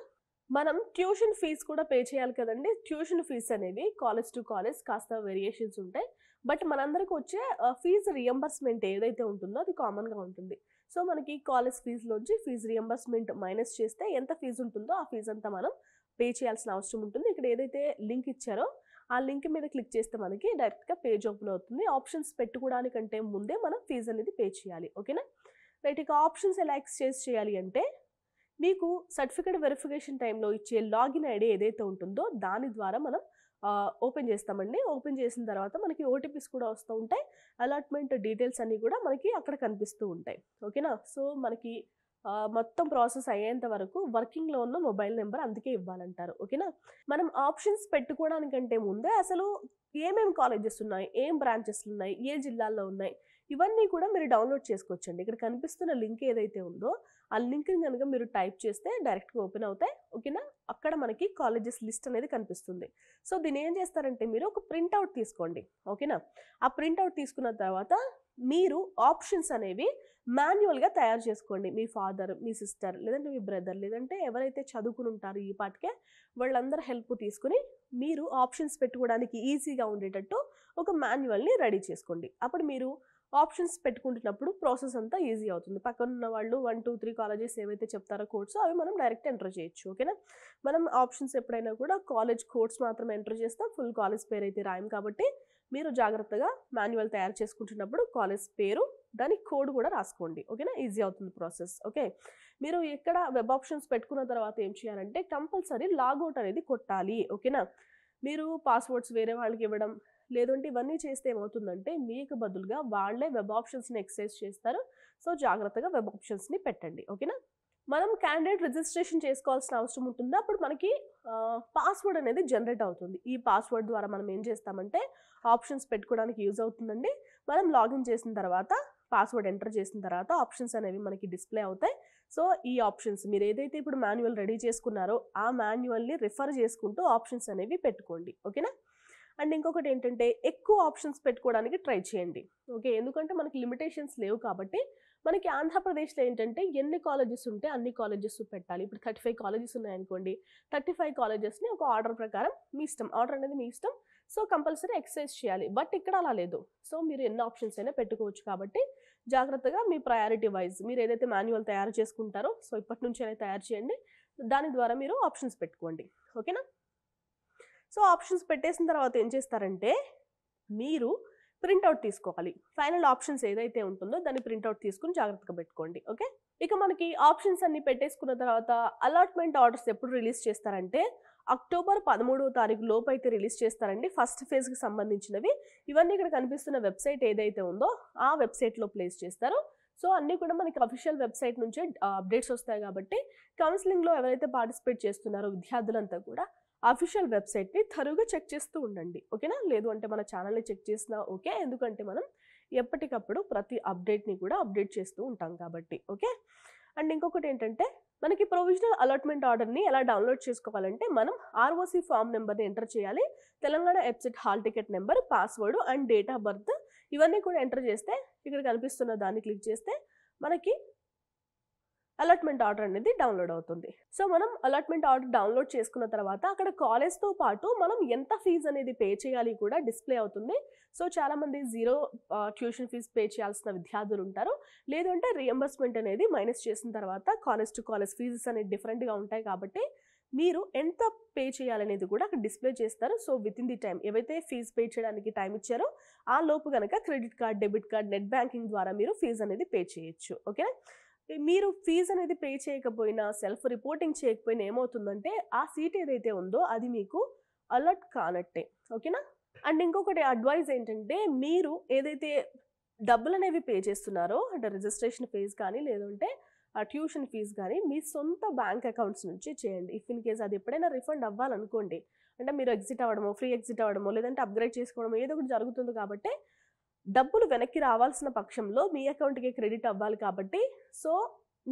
మనం ట్యూషన్ ఫీజు కూడా పే చేయాలి కదండి. ట్యూషన్ ఫీజు అనేవి కాలేజ్ టు కాలేజ్ కాస్త వేరియేషన్స్ ఉంటాయి. బట్ మనందరికి వచ్చే ఫీజు రియంబర్స్మెంట్ ఏదైతే ఉంటుందో అది కామన్గా ఉంటుంది. సో మనకి కాలేజ్ ఫీజులోంచి ఫీజు రియంబర్స్మెంట్ మైనస్ చేస్తే ఎంత ఫీజు ఉంటుందో ఆ ఫీజు అంతా మనం పే చేయాల్సిన అవసరం ఉంటుంది. ఇక్కడ ఏదైతే లింక్ ఇచ్చారో ఆ లింక్ మీద క్లిక్ చేస్తే మనకి డైరెక్ట్గా పేజ్ ఓపెన్ అవుతుంది. ఆప్షన్స్ పెట్టుకోవడానికంటే ముందే మనం ఫీజు అనేది పే చేయాలి. ఓకేనా. రైట్. ఇక ఆప్షన్స్ ఎలా ఎక్స్చేంజ్ చేయాలి అంటే మీకు సర్టిఫికేట్ వెరిఫికేషన్ టైంలో ఇచ్చే లాగిన్ ఐడి ఏదైతే ఉంటుందో దాని ద్వారా మనం ఓపెన్ చేస్తామండి. ఓపెన్ చేసిన తర్వాత మనకి OTPs కూడా వస్తూ ఉంటాయి. అలాట్మెంట్ డీటెయిల్స్ అన్నీ కూడా మనకి అక్కడ కనిపిస్తూ ఉంటాయి. ఓకేనా. సో మనకి మొత్తం ప్రాసెస్ అయ్యేంత వరకు వర్కింగ్లో ఉన్న మొబైల్ నెంబర్ అందుకే ఇవ్వాలంటారు. ఓకేనా. మనం ఆప్షన్స్ పెట్టుకోవడానికంటే ముందే అసలు ఏమేమి కాలేజెస్ ఉన్నాయి, ఏం బ్రాంచెస్ ఉన్నాయి, ఏ జిల్లాల్లో ఉన్నాయి, ఇవన్నీ కూడా మీరు డౌన్లోడ్ చేసుకోవచ్చండి. ఇక్కడ కనిపిస్తున్న లింక్ ఏదైతే ఉందో ఆ లింక్ని కనుక మీరు టైప్ చేస్తే డైరెక్ట్గా ఓపెన్ అవుతాయి. ఓకేనా. అక్కడ మనకి కాలేజెస్ లిస్ట్ అనేది కనిపిస్తుంది. సో దీన్ని ఏం చేస్తారంటే మీరు ఒక ప్రింట్అవుట్ తీసుకోండి. ఓకేనా. ఆ ప్రింట్అవుట్ తీసుకున్న తర్వాత మీరు ఆప్షన్స్ అనేవి మాన్యువల్గా తయారు చేసుకోండి. మీ ఫాదర్, మీ సిస్టర్, లేదంటే మీ బ్రదర్, లేదంటే ఎవరైతే చదువుకుని ఉంటారో ఈ పాటికే వాళ్ళందరూ హెల్ప్ తీసుకుని మీరు ఆప్షన్స్ పెట్టుకోవడానికి ఈజీగా ఉండేటట్టు ఒక మాన్యువల్ని రెడీ చేసుకోండి. అప్పుడు మీరు ఆప్షన్స్ పెట్టుకుంటున్నప్పుడు ప్రాసెస్ అంతా ఈజీ అవుతుంది. పక్కన ఉన్న వాళ్ళు 1, 2, 3 కాలేజెస్ ఏవైతే చెప్తారో కోడ్స్ అవి మనం డైరెక్ట్ ఎంటర్ చేయొచ్చు. ఓకేనా. మనం ఆప్షన్స్ ఎప్పుడైనా కూడా కాలేజ్ కోడ్స్ మాత్రమే ఎంటర్ చేస్తాం, ఫుల్ కాలేజ్ పేరు అయితే రాయం. కాబట్టి మీరు జాగ్రత్తగా మాన్యువల్ తయారు చేసుకుంటున్నప్పుడు కాలేజ్ పేరు, దాని కోడ్ కూడా రాసుకోండి. ఓకేనా. ఈజీ అవుతుంది ప్రాసెస్. ఓకే. మీరు ఇక్కడ వెబ్ ఆప్షన్స్ పెట్టుకున్న తర్వాత ఏం చేయాలంటే కంపల్సరీ లాగౌట్ అనేది కొట్టాలి. ఓకేనా. మీరు పాస్వర్డ్స్ వేరే వాళ్ళకి ఇవ్వడం లేదంటే ఇవన్నీ చేస్తే ఏమవుతుందంటే మీకు బదులుగా వాళ్ళే వెబ్ ఆప్షన్స్ని ఎక్సైజ్ చేస్తారు. సో జాగ్రత్తగా వెబ్ ఆప్షన్స్ని పెట్టండి. ఓకేనా. మనం క్యాండిడేట్ రిజిస్ట్రేషన్ చేసుకోవాల్సిన అవసరం ఉంటుంది. అప్పుడు మనకి పాస్వర్డ్ అనేది జనరేట్ అవుతుంది. ఈ పాస్వర్డ్ ద్వారా మనం ఏం చేస్తామంటే ఆప్షన్స్ పెట్టుకోవడానికి యూజ్ అవుతుందండి. మనం లాగిన్ చేసిన తర్వాత పాస్వర్డ్ ఎంటర్ చేసిన తర్వాత ఆప్షన్స్ అనేవి మనకి డిస్ప్లే అవుతాయి. సో ఈ ఆప్షన్స్ మీరు ఏదైతే ఇప్పుడు మాన్యువల్ రెడీ చేసుకున్నారో ఆ మాన్యువల్ని రిఫర్ చేసుకుంటూ ఆప్షన్స్ అనేవి పెట్టుకోండి. ఓకేనా. అండ్ ఇంకొకటి ఏంటంటే ఎక్కువ ఆప్షన్స్ పెట్టుకోవడానికి ట్రై చేయండి. ఓకే. ఎందుకంటే మనకి లిమిటేషన్స్ లేవు కాబట్టి మనకి ఆంధ్రప్రదేశ్లో ఏంటంటే ఎన్ని కాలేజెస్ ఉంటే అన్ని కాలేజెస్ పెట్టాలి. ఇప్పుడు 35 కాలేజెస్ ఉన్నాయనుకోండి, 35 కాలేజెస్ని ఒక ఆర్డర్ ప్రకారం మీ ఇష్టం, ఆర్డర్ అనేది మీ ఇష్టం. సో కంపల్సరీ ఎక్సైజ్ చేయాలి. బట్ ఇక్కడ అలా లేదు. సో మీరు ఎన్ని ఆప్షన్స్ అయినా పెట్టుకోవచ్చు. కాబట్టి జాగ్రత్తగా మీ ప్రయారిటీ వైజ్ మీరు ఏదైతే మాన్యువల్ తయారు చేసుకుంటారో సో ఇప్పటి నుంచి అనేది తయారు చేయండి. దాని ద్వారా మీరు ఆప్షన్స్ పెట్టుకోండి. ఓకేనా. సో ఆప్షన్స్ పెట్టేసిన తర్వాత ఏం చేస్తారంటే మీరు ప్రింట్అవుట్ తీసుకోవాలి. ఫైనల్ ఆప్షన్స్ ఏదైతే ఉంటుందో దాన్ని ప్రింట్అవుట్ తీసుకుని జాగ్రత్తగా పెట్టుకోండి. ఓకే. ఇక మనకి ఆప్షన్స్ అన్ని పెట్టేసుకున్న తర్వాత అలాట్మెంట్ ఆర్డర్స్ ఎప్పుడు రిలీజ్ చేస్తారంటే అక్టోబర్ 13వ తారీఖు లోపు అయితే రిలీజ్ చేస్తారండి. ఫస్ట్ ఫేజ్కి సంబంధించినవి ఇవన్నీ ఇక్కడ కనిపిస్తున్న వెబ్సైట్ ఏదైతే ఉందో ఆ వెబ్సైట్లో ప్లేస్ చేస్తారు. సో అన్నీ కూడా మనకి అఫీషియల్ వెబ్సైట్ నుంచే అప్డేట్స్ వస్తాయి. కాబట్టి కౌన్సిలింగ్లో ఎవరైతే పార్టిసిపేట్ చేస్తున్నారో విద్యార్థులంతా కూడా అఫీషియల్ వెబ్సైట్ని థరోగా చెక్ చేస్తూ ఉండండి. ఓకేనా. లేదు అంటే మన ఛానల్ని చెక్ చేసినా ఓకే. ఎందుకంటే మనం ఎప్పటికప్పుడు ప్రతి అప్డేట్ని కూడా అప్డేట్ చేస్తూ ఉంటాం కాబట్టి. ఓకే. అండ్ ఇంకొకటి ఏంటంటే మనకి ప్రొవిజనల్ అలాట్మెంట్ ఆర్డర్ని ఎలా డౌన్లోడ్ చేసుకోవాలంటే మనం ROC ఫామ్ నెంబర్ని ఎంటర్ చేయాలి. Telangana website hall ticket number, password and date of birth ఇవన్నీ కూడా ఎంటర్ చేస్తే ఇక్కడ కనిపిస్తున్న దాన్ని క్లిక్ చేస్తే మనకి అలాట్మెంట్ ఆర్డర్ అనేది డౌన్లోడ్ అవుతుంది. సో మనం అలాట్మెంట్ ఆర్డర్ డౌన్లోడ్ చేసుకున్న తర్వాత అక్కడ కాలేజ్తో పాటు మనం ఎంత ఫీజు అనేది పే చేయాలి కూడా డిస్ప్లే అవుతుంది. సో చాలామంది జీరో ట్యూషన్ ఫీజు పే చేయాల్సిన విద్యార్థులు ఉంటారు. లేదంటే రియంబర్స్మెంట్ అనేది మైనస్ చేసిన తర్వాత కాలేజ్ టు కాలేజ్ ఫీజెస్ అనేది డిఫరెంట్గా ఉంటాయి కాబట్టి మీరు ఎంత పే చేయాలనేది కూడా అక్కడ డిస్ప్లే చేస్తారు. So with in the time ఏవైతే ఫీజు పే చేయడానికి టైం ఇచ్చారో ఆ లోపు కనుక credit card, debit card, net banking ద్వారా మీరు ఫీజు అనేది పే చేయొచ్చు. ఓకేనా? మీరు ఫీజు అనేది పే చేయకపోయినా, సెల్ఫ్ రిపోర్టింగ్ చేయకపోయినా ఏమవుతుందంటే ఆ సీట్ ఏదైతే ఉందో అది మీకు అలర్ట్ కానట్టే. ఓకేనా? అండ్ ఇంకొకటి అడ్వైజ్ ఏంటంటే మీరు ఏదైతే డబ్బులు అనేవి పే చేస్తున్నారో అంటే రిజిస్ట్రేషన్ ఫీజు కానీ లేదంటే ఆ ట్యూషన్ ఫీజు కానీ మీ సొంత బ్యాంక్ అకౌంట్స్ నుంచి చేయండి. ఇఫ్ ఇన్ కేస్ అది ఎప్పుడైనా రిఫండ్ అవ్వాలనుకోండి, అంటే మీరు ఎగ్జిట్ అవ్వడమో, ఫ్రీ ఎగ్జిట్ అవ్వడమో, లేదంటే అప్గ్రేడ్ చేసుకోవడమో ఏదో ఒకటి జరుగుతుంది కాబట్టి డబ్బులు వెనక్కి రావాల్సిన పక్షంలో మీ అకౌంట్కి క్రెడిట్ అవ్వాలి కాబట్టి సో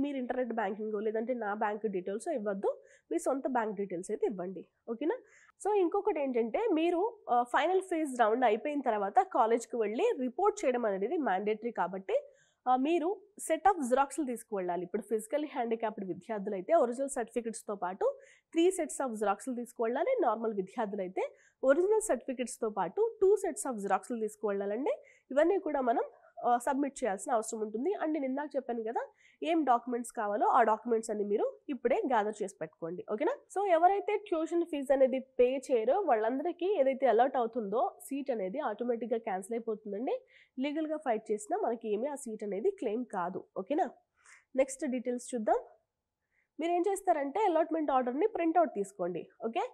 మీరు ఇంటర్నెట్ బ్యాంకింగ్ లేదంటే నా బ్యాంక్ డీటెయిల్స్ ఇవ్వద్దు, మీ సొంత బ్యాంక్ డీటెయిల్స్ అయితే ఇవ్వండి. ఓకేనా? సో ఇంకొకటి ఏంటంటే మీరు ఫైనల్ ఫేజ్ రౌండ్ అయిపోయిన తర్వాత కాలేజ్కి వెళ్ళి రిపోర్ట్ చేయడం అనేది మ్యాండేటరీ కాబట్టి మీరు సెట్ ఆఫ్ జిరాక్స్లు తీసుకువెళ్ళాలి. ఇప్పుడు ఫిజికల్లీ హ్యాండిక్యాప్డ్ విద్యార్థులు అయితే ఒరిజినల్ సర్టిఫికెట్స్తో పాటు 3 సెట్స్ ఆఫ్ జిరాక్స్లు తీసుకువెళ్ళాలి. నార్మల్ విద్యార్థులు అయితే ఒరిజినల్ సర్టిఫికెట్స్తో పాటు 2 సెట్స్ ఆఫ్ జిరాక్స్లు తీసుకువెళ్ళాలండి. ఇవన్నీ కూడా మనం సబ్మిట్ చేయాల్సిన అవసరం ఉంటుంది. అండ్ నేను ఇందాక చెప్పాను కదా ఏం డాక్యుమెంట్స్ కావాలో ఆ డాక్యుమెంట్స్ అన్ని మీరు ఇప్పుడే గ్యాదర్ చేసి పెట్టుకోండి. ఓకేనా? సో ఎవరైతే ట్యూషన్ ఫీజు అనేది పే చేయరో వాళ్ళందరికీ ఏదైతే అలర్ట్ అవుతుందో సీట్ అనేది ఆటోమేటిక్గా క్యాన్సిల్ అయిపోతుందండి. లీగల్గా ఫైట్ చేసినా మనకి ఏమీ ఆ సీట్ అనేది క్లెయిమ్ కాదు. ఓకేనా? నెక్స్ట్ డీటెయిల్స్ చూద్దాం. మీరు ఏం చేస్తారంటే అలాట్మెంట్ ఆర్డర్ని ప్రింట్అవుట్ తీసుకోండి. ఓకే?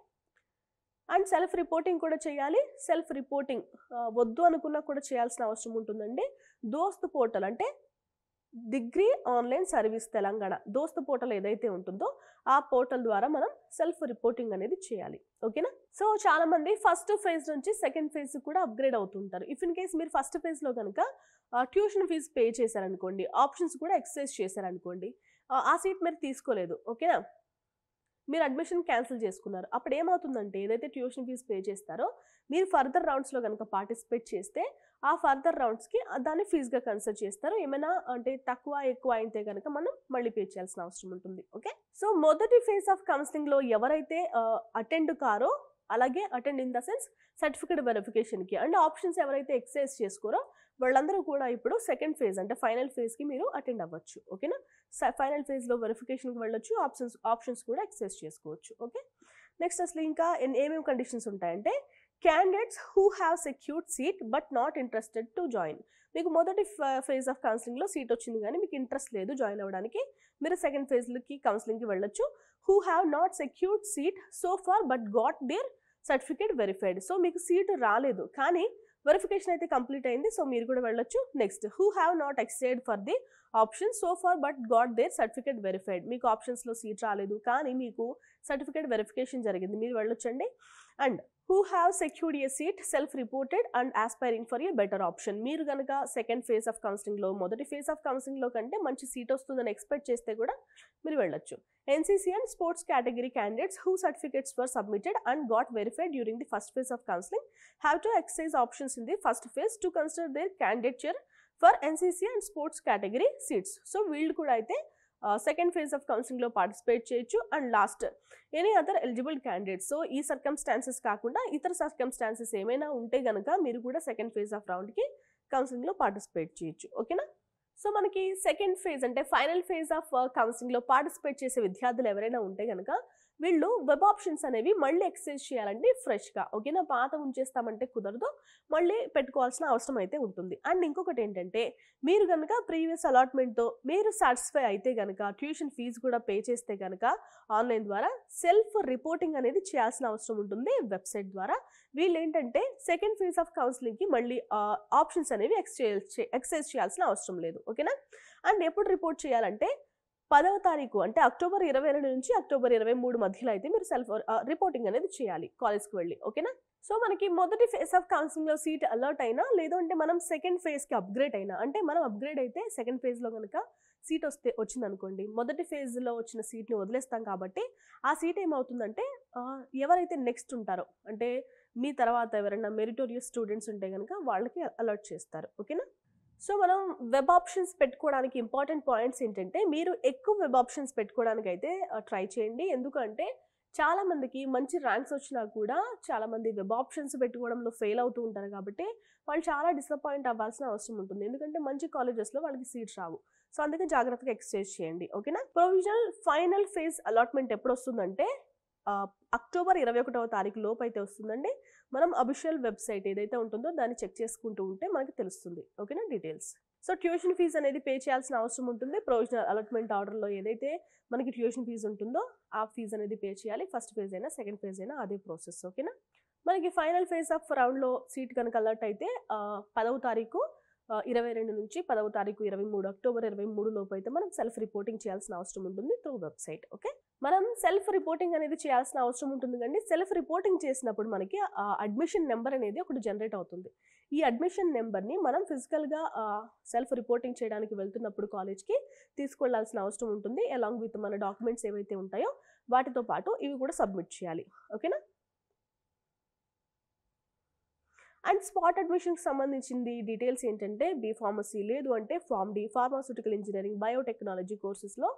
అండ్ సెల్ఫ్ రిపోర్టింగ్ కూడా చేయాలి. సెల్ఫ్ రిపోర్టింగ్ వద్దు అనుకున్నా కూడా చేయాల్సిన అవసరం ఉంటుందండి. దోస్త్ పోర్టల్ అంటే డిగ్రీ ఆన్లైన్ సర్వీస్ తెలంగాణ దోస్త్ పోర్టల్ ఏదైతే ఉంటుందో ఆ పోర్టల్ ద్వారా మనం సెల్ఫ్ రిపోర్టింగ్ అనేది చేయాలి. ఓకేనా? సో చాలా మంది ఫస్ట్ ఫేజ్ నుంచి సెకండ్ ఫేజ్ కూడా అప్గ్రేడ్ అవుతుంటారు. ఇఫ్ ఇన్ కేస్ మీరు ఫస్ట్ ఫేజ్లో కనుక ట్యూషన్ ఫీజు పే చేశారనుకోండి, ఆప్షన్స్ కూడా ఎక్సర్సైజ్ చేశారనుకోండి, ఆ సీట్ మీరు తీసుకోలేదు. ఓకేనా? మీరు అడ్మిషన్ క్యాన్సిల్ చేసుకున్నారు. అప్పుడు ఏమవుతుందంటే ఏదైతే ట్యూషన్ ఫీజు పే చేస్తారో మీరు ఫర్దర్ రౌండ్స్లో కనుక పార్టిసిపేట్ చేస్తే ఆ ఫర్దర్ రౌండ్స్కి దాన్ని ఫీజుగా కన్సిడర్ చేస్తారు. ఏమైనా అంటే తక్కువ ఎక్కువ అయితే కనుక మనం మళ్ళీ పే చేయాల్సిన అవసరం ఉంటుంది. ఓకే? సో మొదటి ఫేజ్ ఆఫ్ కౌన్సిలింగ్లో ఎవరైతే అటెండ్ కారో అలాగే attend in the sense certificate వెరిఫికేషన్కి అండ్ ఆప్షన్స్ ఎవరైతే ఎక్సైజ్ చేసుకోరో వాళ్ళందరూ కూడా ఇప్పుడు సెకండ్ ఫేజ్ అంటే ఫైనల్ ఫేజ్కి మీరు అటెండ్ అవ్వచ్చు. ఓకేనా? ఫైనల్ ఫేజ్లో వెరిఫికేషన్కి వెళ్ళొచ్చు, ఆప్షన్స్ కూడా ఎక్సైజ్ చేసుకోవచ్చు. ఓకే? నెక్స్ట్ అసలు ఇంకా ఏమేమి కండిషన్స్ ఉంటాయంటే candidates who have secured seat but not interested to join. మీకు మొదటి ఫేజ్ ఆఫ్ కౌన్సిలింగ్లో సీట్ వచ్చింది కానీ మీకు ఇంట్రెస్ట్ లేదు జాయిన్ అవ్వడానికి, మీరు సెకండ్ ఫేజ్కి కౌన్సిలింగ్కి వెళ్ళొచ్చు. Who have not secured seat so far but got their certificate verified. So మీకు సీటు రాలేదు కానీ వెరిఫికేషన్ అయితే కంప్లీట్ అయింది, సో మీరు కూడా వెళ్ళొచ్చు. Next who have not exercised for the option so far but got their certificate verified. మీకు ఆప్షన్స్లో సీట్ రాలేదు కానీ మీకు సర్టిఫికేట్ వెరిఫికేషన్ జరిగింది, మీరు వెళ్ళొచ్చండి. And who have secured a seat self reported and aspiring for a better option. మీరు కనుక సెకండ్ ఫేజ్ ఆఫ్ కౌన్సిలింగ్లో మొదటి ఫేజ్ ఆఫ్ కౌన్సిలింగ్లో కంటే మంచి సీట్ వస్తుందని ఎక్స్పెక్ట్ చేస్తే కూడా మీరు వెళ్ళొచ్చు. NCC and sports category candidates who certificates were submitted and got verified during the first phase of counseling have to exercise options in the first phase to consider their candidature for NCC and sports category seats. So వీళ్ళు కూడా అయితే second phase of కౌన్సిలింగ్లో participate చేయొచ్చు. And last any other eligible candidates. So ఈ circumstances కాకుండా ఇతర circumstances ఏమైనా ఉంటే కనుక మీరు కూడా సెకండ్ ఫేజ్ ఆఫ్ రౌండ్కి కౌన్సిలింగ్లో పార్టిసిపేట్ చేయొచ్చు. ఓకేనా? సో మనకి సెకండ్ ఫేజ్ అంటే ఫైనల్ ఫేజ్ ఆఫ్ కౌన్సిలింగ్లో పార్టిసిపేట్ చేసే విద్యార్థులు ఎవరైనా ఉంటే కనుక వీళ్ళు వెబ్ ఆప్షన్స్ అనేవి మళ్ళీ ఎక్సైజ్ చేయాలండి ఫ్రెష్గా. ఓకేనా? పాత ఉంచేస్తామంటే కుదరదు, మళ్ళీ పెట్టుకోవాల్సిన అవసరం అయితే ఉంటుంది. అండ్ ఇంకొకటి ఏంటంటే మీరు కనుక ప్రీవియస్ అలాట్మెంట్తో మీరు సాటిస్ఫై అయితే కనుక ట్యూషన్ ఫీజు కూడా పే చేస్తే కనుక ఆన్లైన్ ద్వారా సెల్ఫ్ రిపోర్టింగ్ అనేది చేయాల్సిన అవసరం ఉంటుంది వెబ్సైట్ ద్వారా. వీళ్ళు ఏంటంటే సెకండ్ ఫేజ్ ఆఫ్ కౌన్సిలింగ్కి మళ్ళీ ఆప్షన్స్ అనేవి ఎక్సైజ్ చేయాల్సిన అవసరం లేదు. ఓకేనా? అండ్ ఎప్పుడు రిపోర్ట్ చేయాలంటే 10వ తారీఖు అంటే అక్టోబర్ 22 నుంచి అక్టోబర్ 23 మధ్యలో అయితే మీరు సెల్ఫ్ రిపోర్టింగ్ అనేది చేయాలి కాలేజ్కి వెళ్ళి. ఓకేనా? సో మనకి మొదటి ఫేజ్ ఆఫ్ కౌన్సిలింగ్లో సీట్ అలర్ట్ అయినా లేదంటే మనం సెకండ్ ఫేజ్కి అప్గ్రేడ్ అయినా, అంటే మనం అప్గ్రేడ్ అయితే సెకండ్ ఫేజ్లో కనుక సీట్ వచ్చిందనుకోండి, మొదటి ఫేజ్లో వచ్చిన సీట్ని వదిలేస్తాం కాబట్టి ఆ సీట్ ఏమవుతుందంటే ఎవరైతే నెక్స్ట్ ఉంటారో అంటే మీ తర్వాత ఎవరైనా మెరిటోరియస్ స్టూడెంట్స్ ఉంటే కనుక వాళ్ళకి అలాట్ చేస్తారు. ఓకేనా? సో మనం వెబ్ ఆప్షన్స్ పెట్టుకోవడానికి ఇంపార్టెంట్ పాయింట్స్ ఏంటంటే, మీరు ఎక్కువ వెబ్ ఆప్షన్స్ పెట్టుకోవడానికి అయితే ట్రై చేయండి. ఎందుకంటే చాలా మందికి మంచి ర్యాంక్స్ వచ్చినా కూడా చాలా మంది వెబ్ ఆప్షన్స్ పెట్టుకోవడంలో ఫెయిల్ అవుతూ ఉంటారు. కాబట్టి వాళ్ళు చాలా డిసప్పాయింట్ అవ్వాల్సిన అవసరం ఉంటుంది. ఎందుకంటే మంచి కాలేజెస్లో వాళ్ళకి సీట్స్ రావు. సో అందుకే జాగ్రత్తగా ఎక్సర్సైజ్ చేయండి. ఓకేనా? ప్రొవిజనల్ ఫైనల్ ఫేజ్ అలాట్మెంట్ ఎప్పుడు వస్తుందంటే అక్టోబర్ 21వ తారీఖు లోపు అయితే వస్తుందండి. మనం అఫీషియల్ వెబ్సైట్ ఏదైతే ఉంటుందో దాన్ని చెక్ చేసుకుంటూ ఉంటే మనకి తెలుస్తుంది. ఓకేనా? డీటెయిల్స్. సో ట్యూషన్ ఫీజు అనేది పే చేయాల్సిన అవసరం ఉంటుంది. ప్రొవిజనల్ అలాట్మెంట్ ఆర్డర్లో ఏదైతే మనకి ట్యూషన్ ఫీజు ఉంటుందో ఆ ఫీజు అనేది పే చేయాలి. ఫస్ట్ ఫేజ్ అయినా సెకండ్ ఫేజ్ అయినా అదే ప్రాసెస్. ఓకేనా? మనకి ఫైనల్ ఫేజ్ ఆఫ్ రౌండ్లో సీట్ కనుక అలర్ట్ అయితే 10వ తారీఖు 22 నుంచి 10వ తారీఖు 23 అక్టోబర్ 23 లోపు అయితే మనం సెల్ఫ్ రిపోర్టింగ్ చేయాల్సిన అవసరం ఉంటుంది త్రూ వెబ్సైట్. ఓకే, మనం సెల్ఫ్ రిపోర్టింగ్ అనేది చేయాల్సిన అవసరం ఉంటుంది. కానీ సెల్ఫ్ రిపోర్టింగ్ చేసినప్పుడు మనకి అడ్మిషన్ నెంబర్ అనేది ఒకటి జనరేట్ అవుతుంది. ఈ అడ్మిషన్ నెంబర్ని మనం ఫిజికల్గా సెల్ఫ్ రిపోర్టింగ్ చేయడానికి వెళ్తున్నప్పుడు కాలేజ్కి తీసుకెళ్లాల్సిన అవసరం ఉంటుంది. అలాంగ్ విత్ మన డాక్యుమెంట్స్ ఏవైతే ఉంటాయో వాటితో పాటు ఇవి కూడా సబ్మిట్ చేయాలి. ఓకేనా? అండ్ స్పాట్ అడ్మిషన్కి సంబంధించింది డీటెయిల్స్ ఏంటంటే, బీ ఫార్మసీ లేదు అంటే pharm D pharmaceutical engineering biotechnology కోర్సెస్లో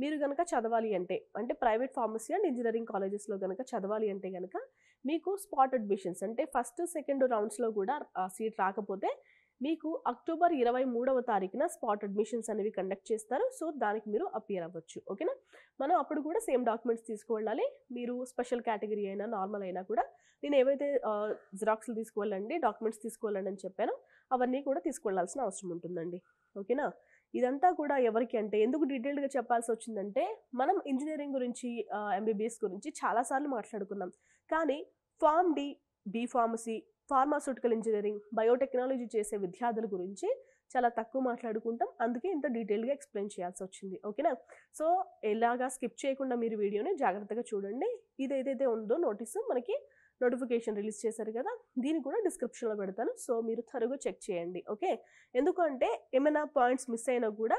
మీరు కనుక చదవాలి అంటే ప్రైవేట్ ఫార్మసీ అండ్ ఇంజనీరింగ్ కాలేజెస్లో కనుక చదవాలి అంటే కనుక మీకు స్పాట్ అడ్మిషన్స్ అంటే ఫస్ట్ సెకండ్ రౌండ్స్లో కూడా సీట్ రాకపోతే మీకు అక్టోబర్ 23వ తారీఖున స్పాట్ అడ్మిషన్స్ అనేవి కండక్ట్ చేస్తారు. సో దానికి మీరు అపియర్ అవ్వచ్చు. ఓకేనా? మనం అప్పుడు కూడా సేమ్ డాక్యుమెంట్స్ తీసుకువెళ్ళాలి. మీరు స్పెషల్ కేటగిరీ అయినా నార్మల్ అయినా కూడా నేను ఏవైతే జిరాక్స్లు తీసుకువెళ్ళండి డాక్యుమెంట్స్ తీసుకువెళ్ళండి అని చెప్పానో అవన్నీ కూడా తీసుకువెళ్ళాల్సిన అవసరం ఉంటుందండి. ఓకేనా? ఇదంతా కూడా ఎవరికి అంటే ఎందుకు డీటెయిల్డ్గా చెప్పాల్సి వచ్చిందంటే, మనం ఇంజనీరింగ్ గురించి ఎంబీబీఎస్ గురించి చాలాసార్లు మాట్లాడుకున్నాం. కానీ pharm D, B pharmacy, pharmaceutical engineering, biotechnology చేసే విద్యార్థుల గురించి చాలా తక్కువ మాట్లాడుకుంటాం. అందుకే ఇంత డీటెయిల్గా ఎక్స్ప్లెయిన్ చేయాల్సి వచ్చింది. ఓకేనా? సో ఎలాగా స్కిప్ చేయకుండా మీరు వీడియోని జాగ్రత్తగా చూడండి. ఇది ఏదైతే ఉందో నోటీసు మనకి నోటిఫికేషన్ రిలీజ్ చేశారు కదా, దీన్ని కూడా డిస్క్రిప్షన్లో పెడతాను. సో మీరు త్వరగా చెక్ చేయండి. ఓకే, ఎందుకంటే ఏమైనా పాయింట్స్ మిస్ అయినా కూడా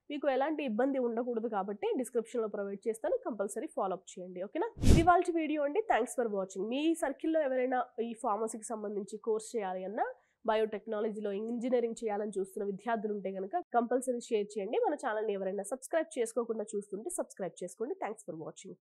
మీకు ఎలాంటి ఇబ్బంది ఉండకూడదు కాబట్టి డిస్క్రిప్షన్లో ప్రొవైడ్ చేస్తాను. కంపల్సరీ ఫాలో అప్ చేయండి. ఓకేనా? ఇది వాళ్ళ వీడియో అండి. Thanks for watching. మీ సర్కిల్లో ఎవరైనా ఈ ఫార్మసీకి సంబంధించి కోర్స్ చేయాలి అన్నా, బయోటెక్నాలజీలో ఇంజనీరింగ్ చేయాలని చూస్తున్న విద్యార్థులు ఉంటే కనుక కంపల్సరీ షేర్ చేయండి. మన ఛానల్ని ఎవరైనా సబ్స్క్రైబ్ చేసుకోకుండా చూస్తుంటే సబ్స్క్రైబ్ చేసుకోండి. Thanks for watching.